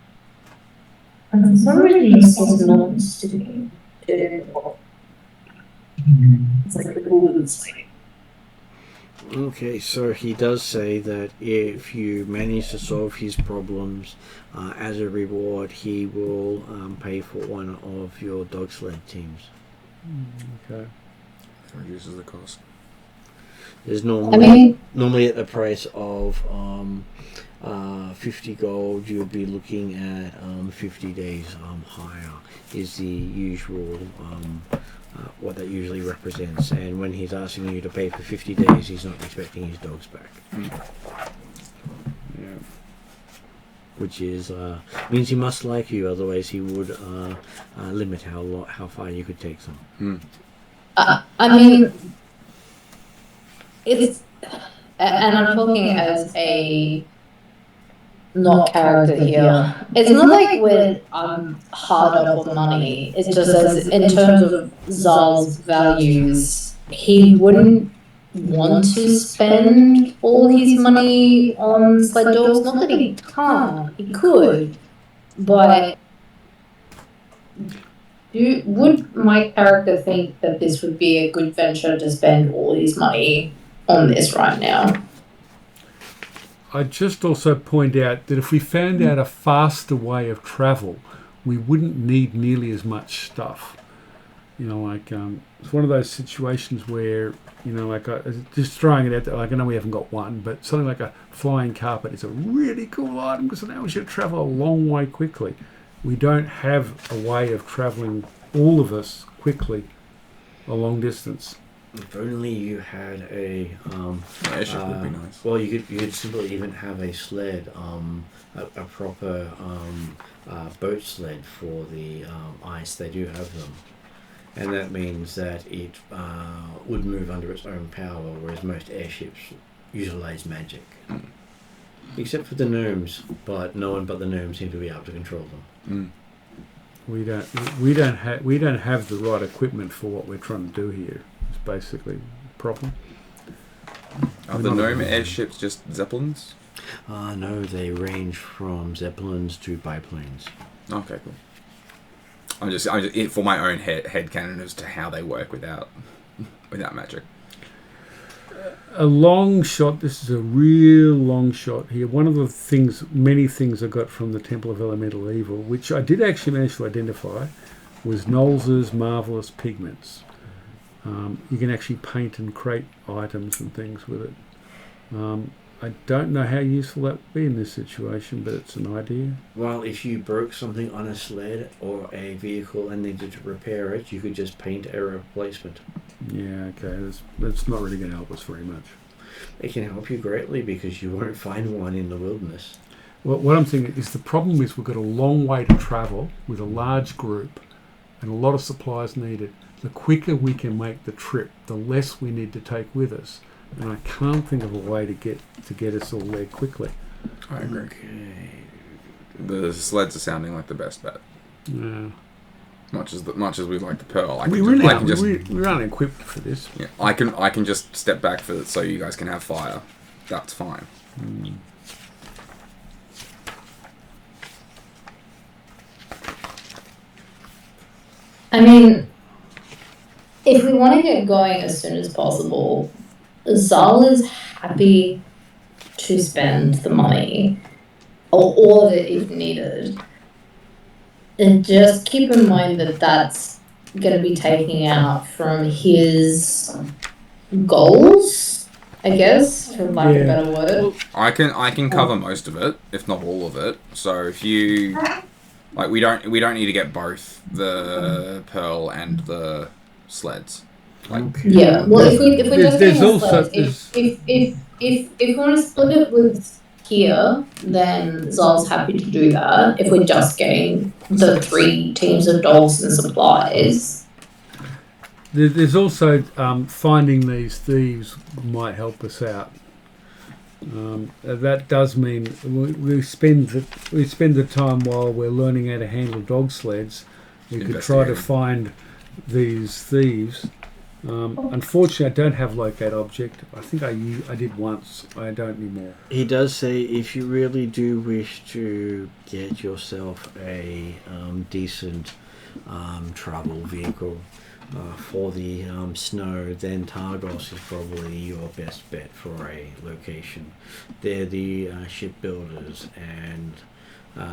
for some reason, this was not to do. It's like the golden slate. Okay, so he does say that if you manage to solve his problems, as a reward, he will pay for one of your dog sled teams. Okay. It reduces the cost. There's normally at the price of 50 gold, you'll be looking at 50 days higher is the usual what that usually represents. And when he's asking you to pay for 50 days, he's not expecting his dogs back. Yeah. Which is means he must like you, otherwise he would limit how far you could take them. I mean, it's, and I'm talking as a not character here. It's not like when I'm hard up on money. It's just as in terms of Zal's values, he wouldn't want to spend all his money on sled dogs. Not that he can't, he could, but would my character think that this would be a good venture to spend all his money on this right now? I'd just also point out that if we found out a faster way of travel, we wouldn't need nearly as much stuff. You know, like it's one of those situations where, you know, like just throwing it out there, like I know we haven't got one, but something like a flying carpet is a really cool item because it allows you to travel a long way quickly. We don't have a way of travelling, all of us, quickly a long distance. If only you had a Airship would be nice. well, you could simply even have a sled, a proper boat sled for the ice. They do have them, and that means that it would move under its own power, whereas most airships utilize magic. Except for the gnomes, but no one but the gnomes seem to be able to control them. We don't have the right equipment for what we're trying to do here. It's basically the problem. Are the gnome airships just zeppelins? No, they range from zeppelins to biplanes. Okay, cool. I'm just for my own head canon as to how they work without magic. A long shot. This is a real long shot here. One of the things, many things I got from the Temple of Elemental Evil, which I did actually manage to identify, was Knowles's marvelous pigments. You can actually paint and create items and things with it. I don't know how useful that would be in this situation, but it's an idea. Well, if you broke something on a sled or a vehicle and needed to repair it, you could just paint a replacement. Yeah, okay. That's not really going to help us very much. It can help you greatly because you won't find one in the wilderness. Well, what I'm thinking is the problem is we've got a long way to travel with a large group and a lot of supplies needed. The quicker we can make the trip, the less we need to take with us. And I can't think of a way to get us all there quickly. I agree. Okay. The sleds are sounding like the best bet. Yeah. Much as we like the pearl, We're unequipped for this. Yeah, I can just step back so you guys can have fire. That's fine. I mean, if we want to get going as soon as possible, Zal is happy to spend the money, or all of it if needed. And just keep in mind that that's going to be taking out from his goals, I guess, for lack of a better word. I can cover most of it, if not all of it. So if you we don't need to get both the pearl and the sleds. Yeah. Well, if we're just there's doing also sleds, if we want to split it with here, then Zal's happy to do that. If we're just getting the 3 teams of dogs and supplies. There's also finding these thieves might help us out. That does mean we spend the time while we're learning how to handle dog sleds. We could try to find these thieves. Unfortunately, I don't have locate object. I think I did once. I don't anymore. He does say if you really do wish to get yourself a decent travel vehicle for the snow, then Targos is probably your best bet for a location. They're the shipbuilders, and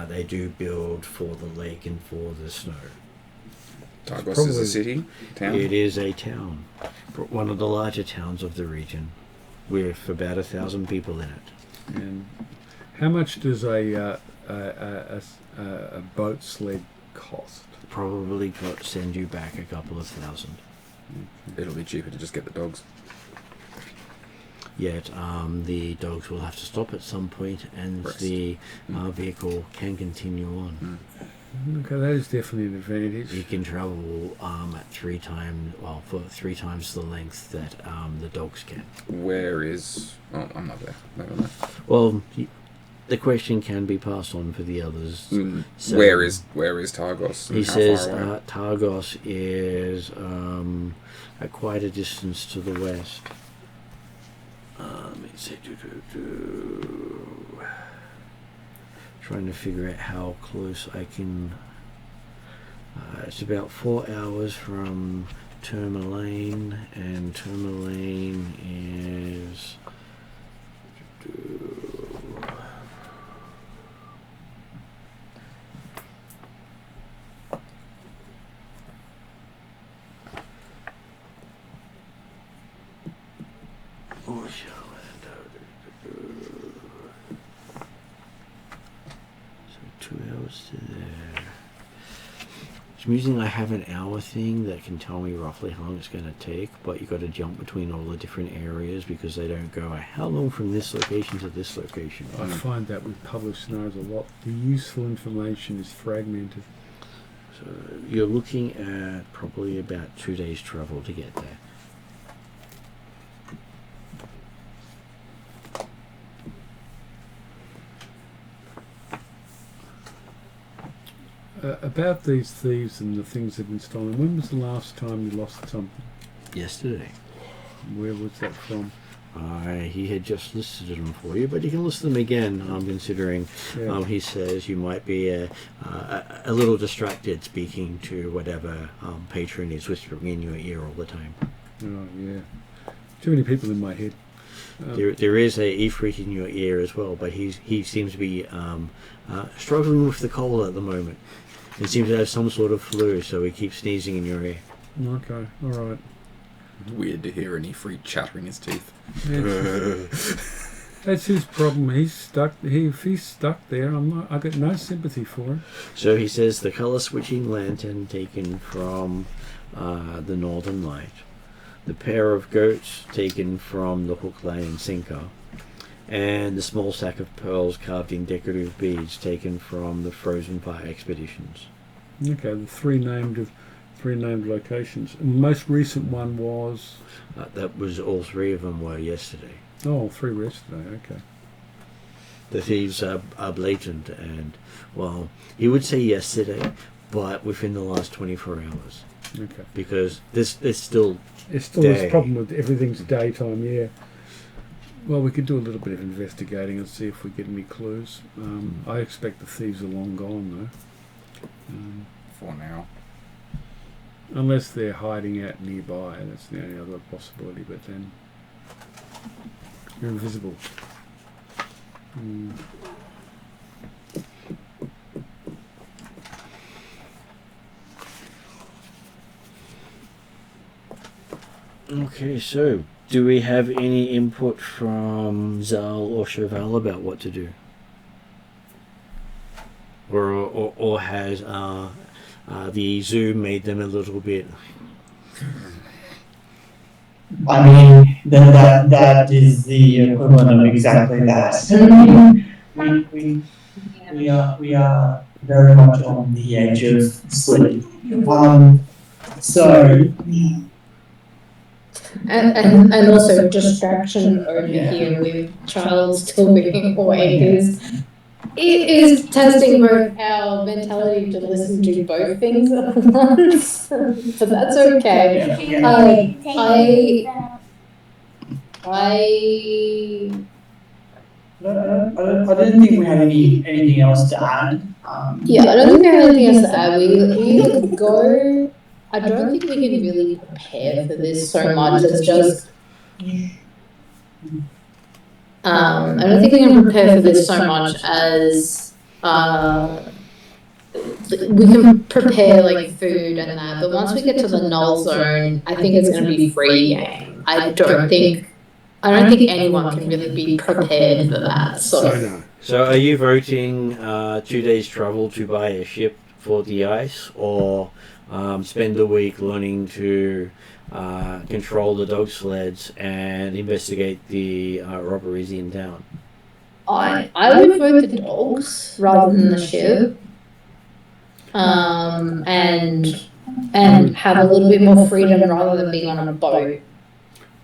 they do build for the lake and for the snow. Targos is a city? Town? It is a town. One of the larger towns of the region, with about 1,000 people in it. And how much does a boat sled cost? Probably send you back a couple of thousand. It'll be cheaper to just get the dogs. Yet the dogs will have to stop at some point, and the vehicle can continue on. Okay, that is definitely an advantage. You can travel at 3 times, for 3 times the length that the dogs can. Where is? Oh, I'm not there. Never mind. Well, the question can be passed on for the others. So where is Targos? He says Targos is at quite a distance to the west. Let me see. Trying to figure out how close I can. It's about 4 hours from Tourmaline, and Tourmaline is. So 2 hours to there. It's amusing I have an hour thing that can tell me roughly how long it's going to take, but you got to jump between all the different areas because they don't go how long from this location to this location. I find that with published scenarios a lot. The useful information is fragmented. So you're looking at probably about 2 days travel to get there. About these thieves and the things that have been stolen, when was the last time you lost something? Yesterday. Where was that from? He had just listed them for you, but you can list them again, considering Yeah. he says you might be a little distracted speaking to whatever patron is whispering in your ear all the time. Oh, yeah. Too many people in my head. There is a Ifrit in your ear as well, but he seems to be struggling with the cold at the moment. He seems to have some sort of flu, so he keeps sneezing in your ear. Okay, alright. Weird to hear an Ifrit chattering his teeth. That's his problem. He's stuck. If he's stuck there, I got no sympathy for him. So he says the color switching lantern taken from the Northern Light, the pair of goats taken from the hook, line, and sinker, and the small sack of pearls carved in decorative beads taken from the Frozen Fire expeditions. Okay, the three named locations. And the most recent one was That was all three of them were yesterday. three were yesterday. Okay. The thieves are blatant, and well, he would say yesterday, but within the last 24 hours, Okay. because there's still It's still Day. this problem with everything's daytime. Yeah. Well, we could do a little bit of investigating and see if we get any clues. I expect the thieves are long gone though. For now. Unless they're hiding out nearby, that's the only other possibility, but then you're invisible. Okay, so do we have any input from Zal or Cheval about what to do? Or has the Zoom made them a little bit? I mean, that is the equivalent of exactly that. we are very much on the edge of sleep. So And also distraction over here with child still being awake is testing both our mentality to listen to both things at once. But that's okay. I I didn't think we had anything else to add. yeah, I don't think I have anything else to add. We could go. I don't think we can really prepare for this so much as just. I don't think we can prepare for this so much as we can prepare like food and that. But once we get to the null zone, I think it's going to be free game. I don't think anyone can really be prepared for that. So are you voting 2 days travel to buy a ship for the ice, or spend a week learning to control the dog sleds and investigate the robberies in town? I would vote the dogs rather than the ship, and have a little bit more freedom rather than being on a boat.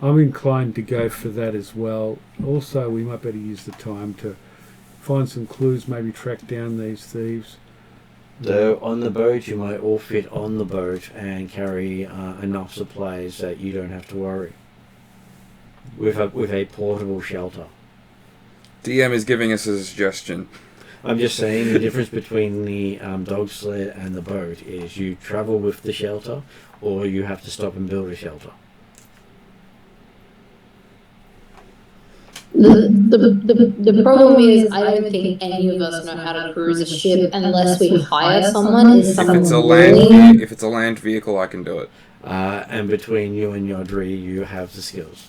I'm inclined to go for that as well. Also, we might better use the time to find some clues, maybe track down these thieves. Though on the boat, you might all fit on the boat and carry enough supplies that you don't have to worry. With a portable shelter. DM is giving us a suggestion. I'm just saying the difference between the dog sled and the boat is you travel with the shelter, or you have to stop and build a shelter. The problem is I don't think any of us know how to cruise a ship unless we hire someone. If it's a land vehicle, I can do it. And between you and Yodri, you have the skills.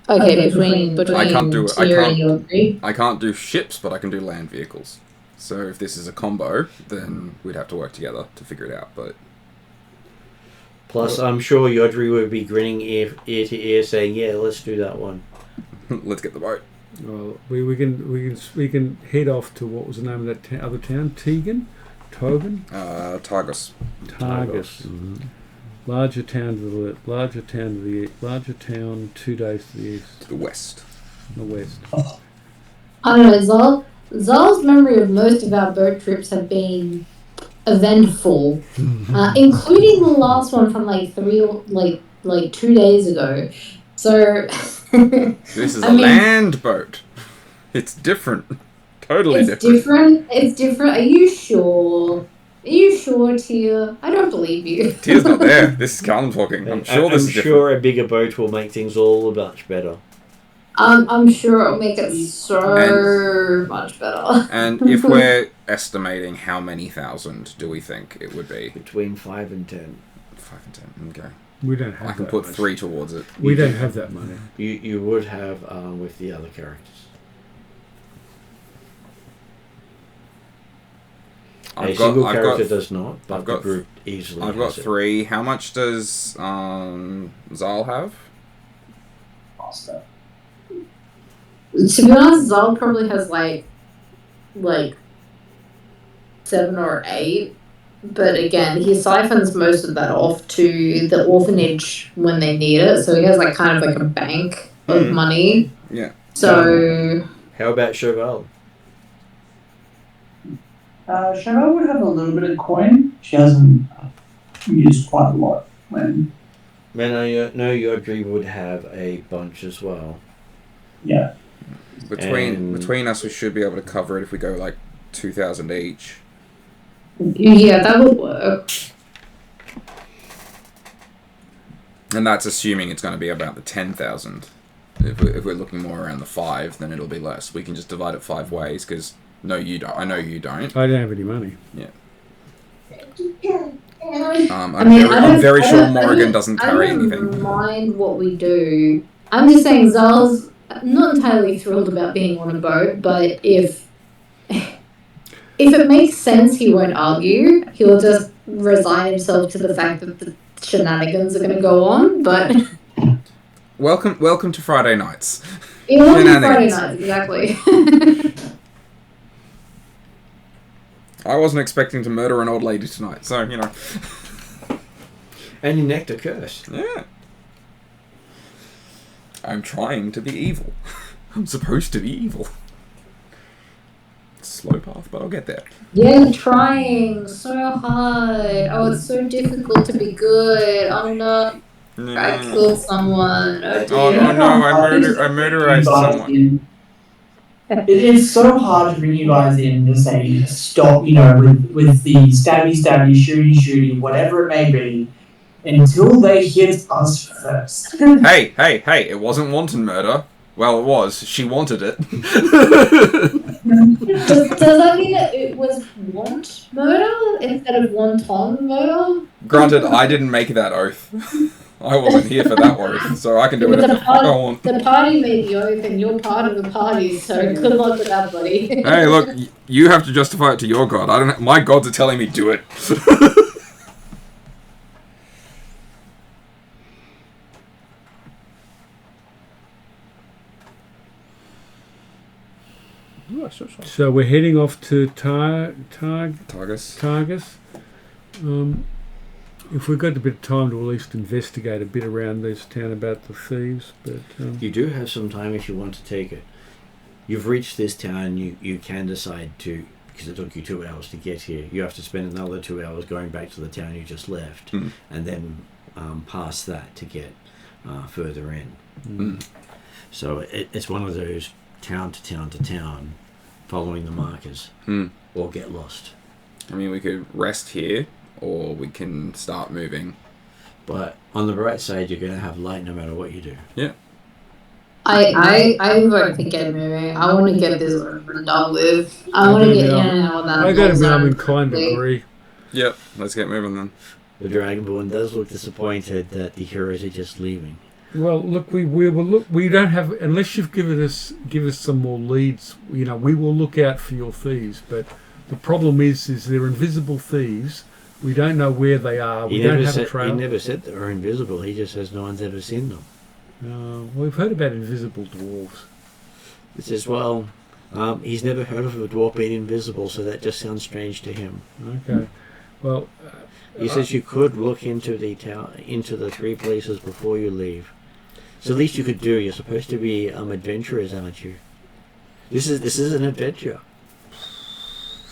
Okay, between I can't do it. Tyr and Yodri. I can't do ships, but I can do land vehicles. So if this is a combo, then we'd have to work together to figure it out. But Plus, I'm sure Yodri would be grinning ear to ear, saying, "Yeah, let's do that one." Let's get the boat. Well, we can head off to what was the name of that other town? Tegan, Togan, Targus. Targus. Larger town to the larger town 2 days to the east, To the west. the west. I don't know, Zal's memory of most of our boat trips have been eventful, including the last one from like 2 days ago. So This is I a mean- land boat. It's different. Totally it's different. different. It's different. Are you sure? Are you sure, Tia? I don't believe you. Tia's not there. This is Callum talking. I'm sure this is different. sure a bigger boat will make things all much better. I'm sure it'll make it so much better. And if we're estimating how many thousand do we think it would be? Between 5 and 10. 5 and 10. Okay. We don't have I can that put much. 3 towards it. We don't have that money. You would have with the other characters. A single character does not, but the group easily I've got has it. 3. How much does Zal have? Faster. To be honest, Zal probably has like 7 or 8. But again, he siphons most of that off to the orphanage when they need it. So he has like kind of like a bank of money. Yeah. So How about Cheval? Cheryl would have a little bit of coin. She hasn't used quite a lot when. Man, I know Yodri would have a bunch as well. Yeah. Between us, we should be able to cover it if we go like 2,000 each. yeah, that would work. And that's assuming it's going to be about the 10,000. If we're looking more around the 5, then it'll be less. We can just divide it 5 ways, because no, you don't. I know you don't. I don't have any money. Yeah. I I'm very sure Morrigan doesn't carry I don't anything. mind what we do. I'm just saying Zal's not entirely thrilled about being on a boat, but if it makes sense, he won't argue. He'll just resign himself to the fact that the shenanigans are going to go on. But Welcome to Friday nights. it will be Friday Shenanigans. night, exactly. I wasn't expecting to murder an old lady tonight, so you know. And enact a curse. Yeah. I'm trying to be evil. I'm supposed to be evil. Slow path, but I'll get there. Yeah, trying so hard. Oh, it's so difficult to be good. Oh no, I killed someone. Oh dear. Oh no, I murderized someone. It's so hard to bring you guys in to say stop, with the stabby, shooty, whatever it may be, until they hit us first. Hey, it wasn't wanton murder. Well, it was. She wanted it. Does that mean that it was want murder instead of wanton murder? Granted, I didn't make that oath. I wasn't here for that oath, so I can do But whatever the fuck I want. The party made the oath, and you're part of the party, so good luck with that, buddy. Hey, look, you have to justify it to your god. I don't. My gods are telling me do it. So we're heading off to Targus. Targus. If we've got a bit of time to at least investigate a bit around this town about the thieves, but You do have some time if you want to take it. You've reached this town, you can decide to, because it took you 2 hours to get here, you have to spend another 2 hours going back to the town you just left, and then past that to get further in. So it's one of those town to town to town, following the markers, or get lost. I mean, we could rest here, or we can start moving. But on the bright side, you're going to have light no matter what you do. Yeah. I vote to get moving. I want to get this over and done with. I want to get in and out of that. I got to be I'm zone inclined to quickly. agree. Yep. Let's get moving then. The Dragonborn does look disappointed that the heroes are just leaving. Well, look, we will look. We don't have unless you've give us some more leads. We will look out for your thieves. But the problem is they're invisible thieves. We don't know where they are. We don't have a He trail. never said they were invisible. He just says no one's ever seen them. We've heard about invisible dwarves. He says, well, he's never heard of a dwarf being invisible, so that just sounds strange to him. Okay. Well, He says you could look into the into the 3 places before you leave. It's the least you could do. You're supposed to be adventurers, aren't you? This is an adventure.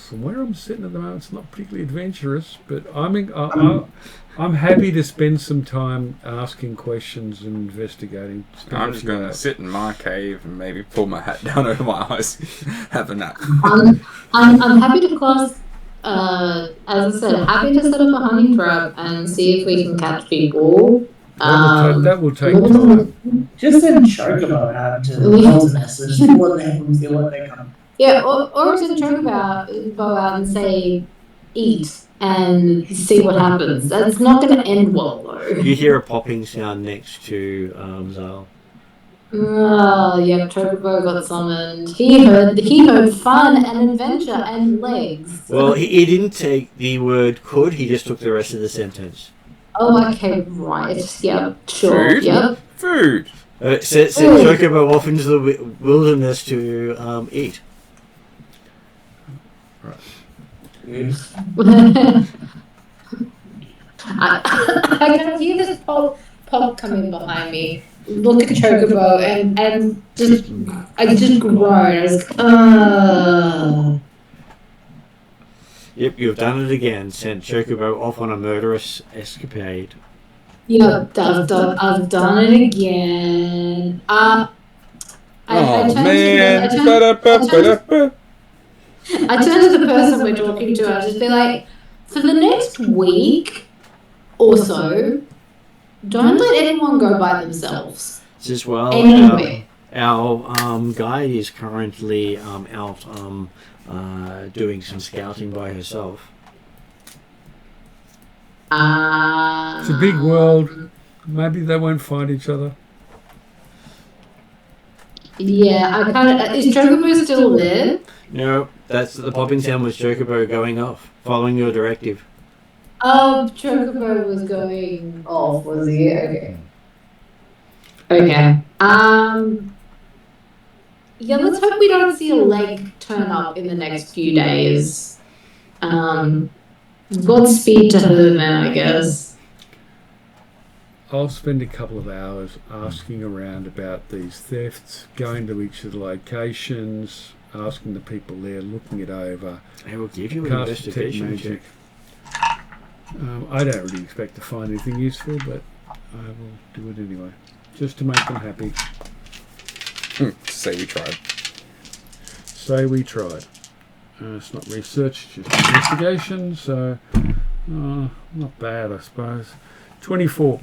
from where I'm sitting at the moment, it's not particularly adventurous, but I'm happy to spend some time asking questions and investigating. I'm just going to sit in my cave and maybe pull my hat down over my eyes, have a nap. I'm happy to class, as I said, happy to set up a hunting trap and see if we can catch people. That will take time. Just send Chocobo out to the message. What they come. Yeah, or send Chocobo out and say, eat, and see what happens. That's not going to end well, though. You hear a popping sound next to Zal. Oh, yeah, Chocobo got summoned. He heard fun and adventure and legs. Well, he didn't take the word could, he just took the rest of the sentence. Oh, okay, right. Yep, sure, Food? yep. Food! Sent Chocobo off into the wilderness to eat. I can hear this pop coming behind me. Look at Chocobo and just groan. I was like, Yep, you've done it again. Sent Chocobo off on a murderous escapade. Yep, I've done it again. I turn to the person we're talking to. I just be like, for the next week or so, don't let anyone go by themselves. As well, Anyway. our guide is currently out doing some scouting by herself. It's a big world. Maybe they won't find each other. Yeah, I kind of. Is Chocobo still there? No, that's the popping sound was Chocobo going off, following your directive. Oh, Chocobo was going off, was he? Okay. Okay. Yeah, let's hope we don't see a leg turn up in the next few days. Godspeed to her then, I guess. I'll spend a couple of hours asking around about these thefts, going to each of the locations, asking the people there, looking it over. I will give you an Cast detect investigation check. magic. I don't really expect to find anything useful, but I will do it anyway, just to make them happy. Say we tried. Say we tried. It's not research, just investigation, so not bad, I suppose. 24.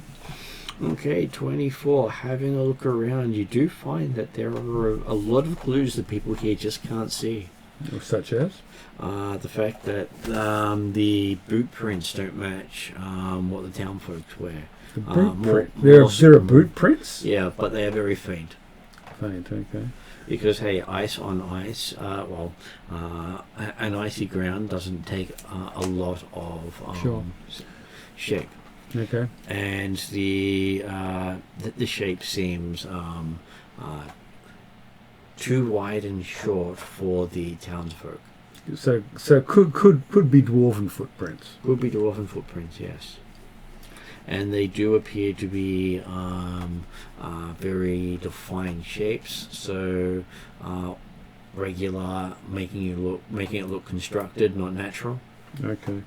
Okay, 24. Having a look around, you do find that there are a lot of clues that people here just can't see. Such as? The fact that the boot prints don't match what the town folks wear. The boot print. There are boot prints? Yeah, but they are very faint. Faint, okay. Because, hey, ice on ice, an icy ground doesn't take a lot of shape. Okay. And the shape seems too wide and short for the townsfolk. So could be dwarven footprints. Could be dwarven footprints, yes. And they do appear to be very defined shapes. So regular, making it look constructed, not natural. Okay.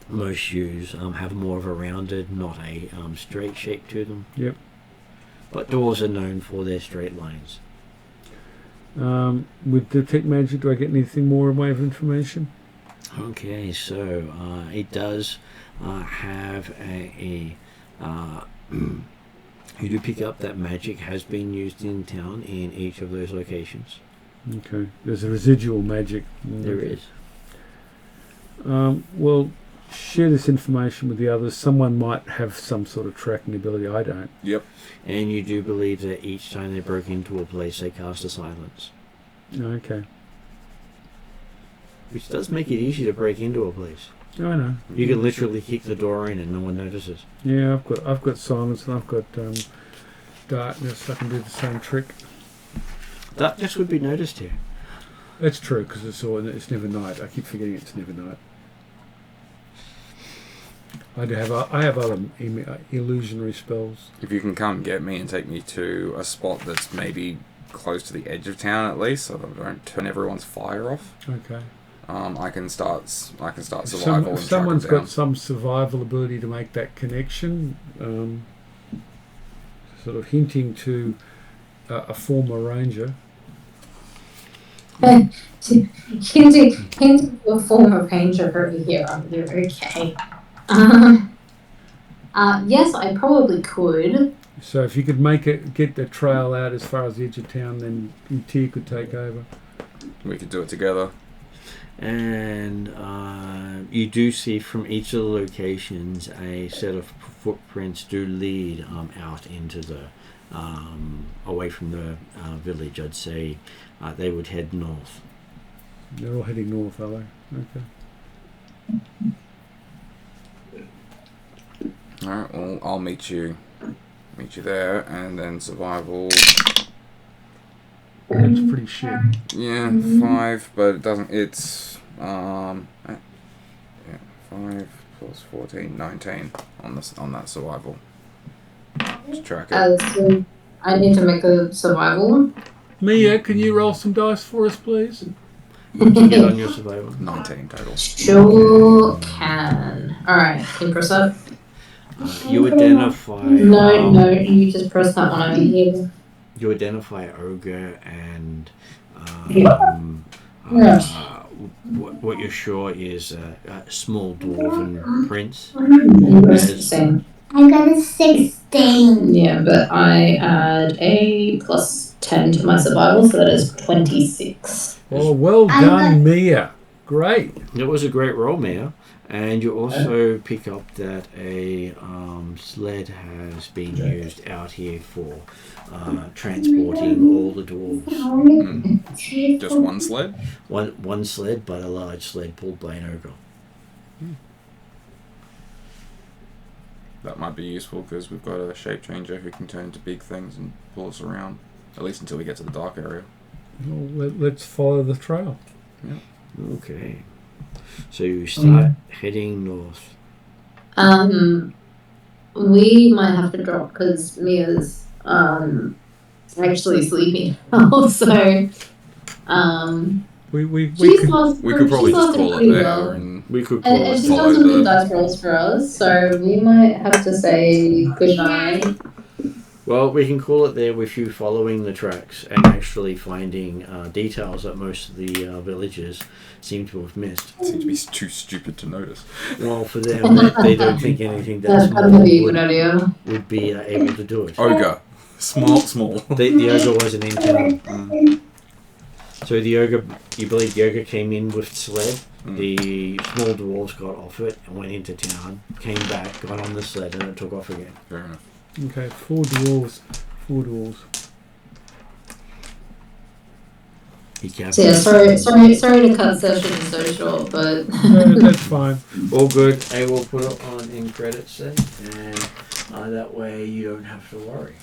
Most shoes have more of a rounded, not a straight shape to them. Yep. But dwarves are known for their straight lines. With detect magic, do I get anything more in way of information? Okay, so it does have a you do pick up that magic has been used in town in each of those locations. Okay. There's a residual magic. There is. Well, share this information with the others. Someone might have some sort of tracking ability. I don't. Yep. And you do believe that each time they broke into a place, they cast a silence. Okay. Which does make it easy to break into a place. I know. You can literally kick the door in and no one notices. Yeah, I've got silence and I've got darkness. I can do the same trick. Darkness would be noticed here. That's true because it's never night. I keep forgetting it's never night. I have other illusionary spells. If you can come get me and take me to a spot that's maybe close to the edge of town at least, so that I don't turn everyone's fire off. Okay. I can start survival. Someone's got some survival ability to make that connection, sort of hinting to a former ranger. Hinting to a former ranger over here. You're okay. Yes, I probably could. So if you could get the trail out as far as the edge of town, then Tyr could take over. We could do it together. And you do see from each of the locations a set of footprints do lead out into the away from the village. I'd say they would head north. They're all heading north, are they? Okay. Alright, well, I'll meet you there, and then survival. That's pretty shit. Yeah, 5, but it doesn't. It's 5 plus 14, 19 on that survival. Just track it. So I need to make a survival. Mia, can you roll some dice for us, please? Get on your survival. 19 total. Sure can. Alright, can you press that? You identify. No, you just press that one over here. You identify ogre and what you're sure is a small dwarven prince. Same. I got a 16. Yeah, but I add a plus 10 to my survival, so that is 26. Oh, well done, Mia. Great. It was a great roll, Mia. And you also pick up that a sled has been used out here for transporting all the dwarves. Just one sled? One sled, but a large sled pulled by an ogre. That might be useful because we've got a shape changer who can turn into big things and pull us around, at least until we get to the dark area. Well, let's follow the trail. Yeah. Okay. So you start heading north. We might have to drop because Mia's actually sleeping now, so We she's could, lost. We could probably she's just lost call pretty it there well. and We could call And it she's follow done some good the- dice rolls for us, so we might have to say goodnight. Well, we can call it there with you following the tracks and actually finding details that most of the villagers seem to have missed. seem to be too stupid to notice. Well, for them, they don't think anything that That's probably a small good idea. would be able to do it. Ogre. Small. The ogre wasn't in town. So the ogre, you believe the ogre came in with sled. The small dwarves got off it and went into town, came back, got on the sled, and it took off again. Fair enough. okay, 4 dwarves. He kept So yeah, sorry to cut session so short, but No, that's fine. all good. I will put it on in credits then, and that way you don't have to worry.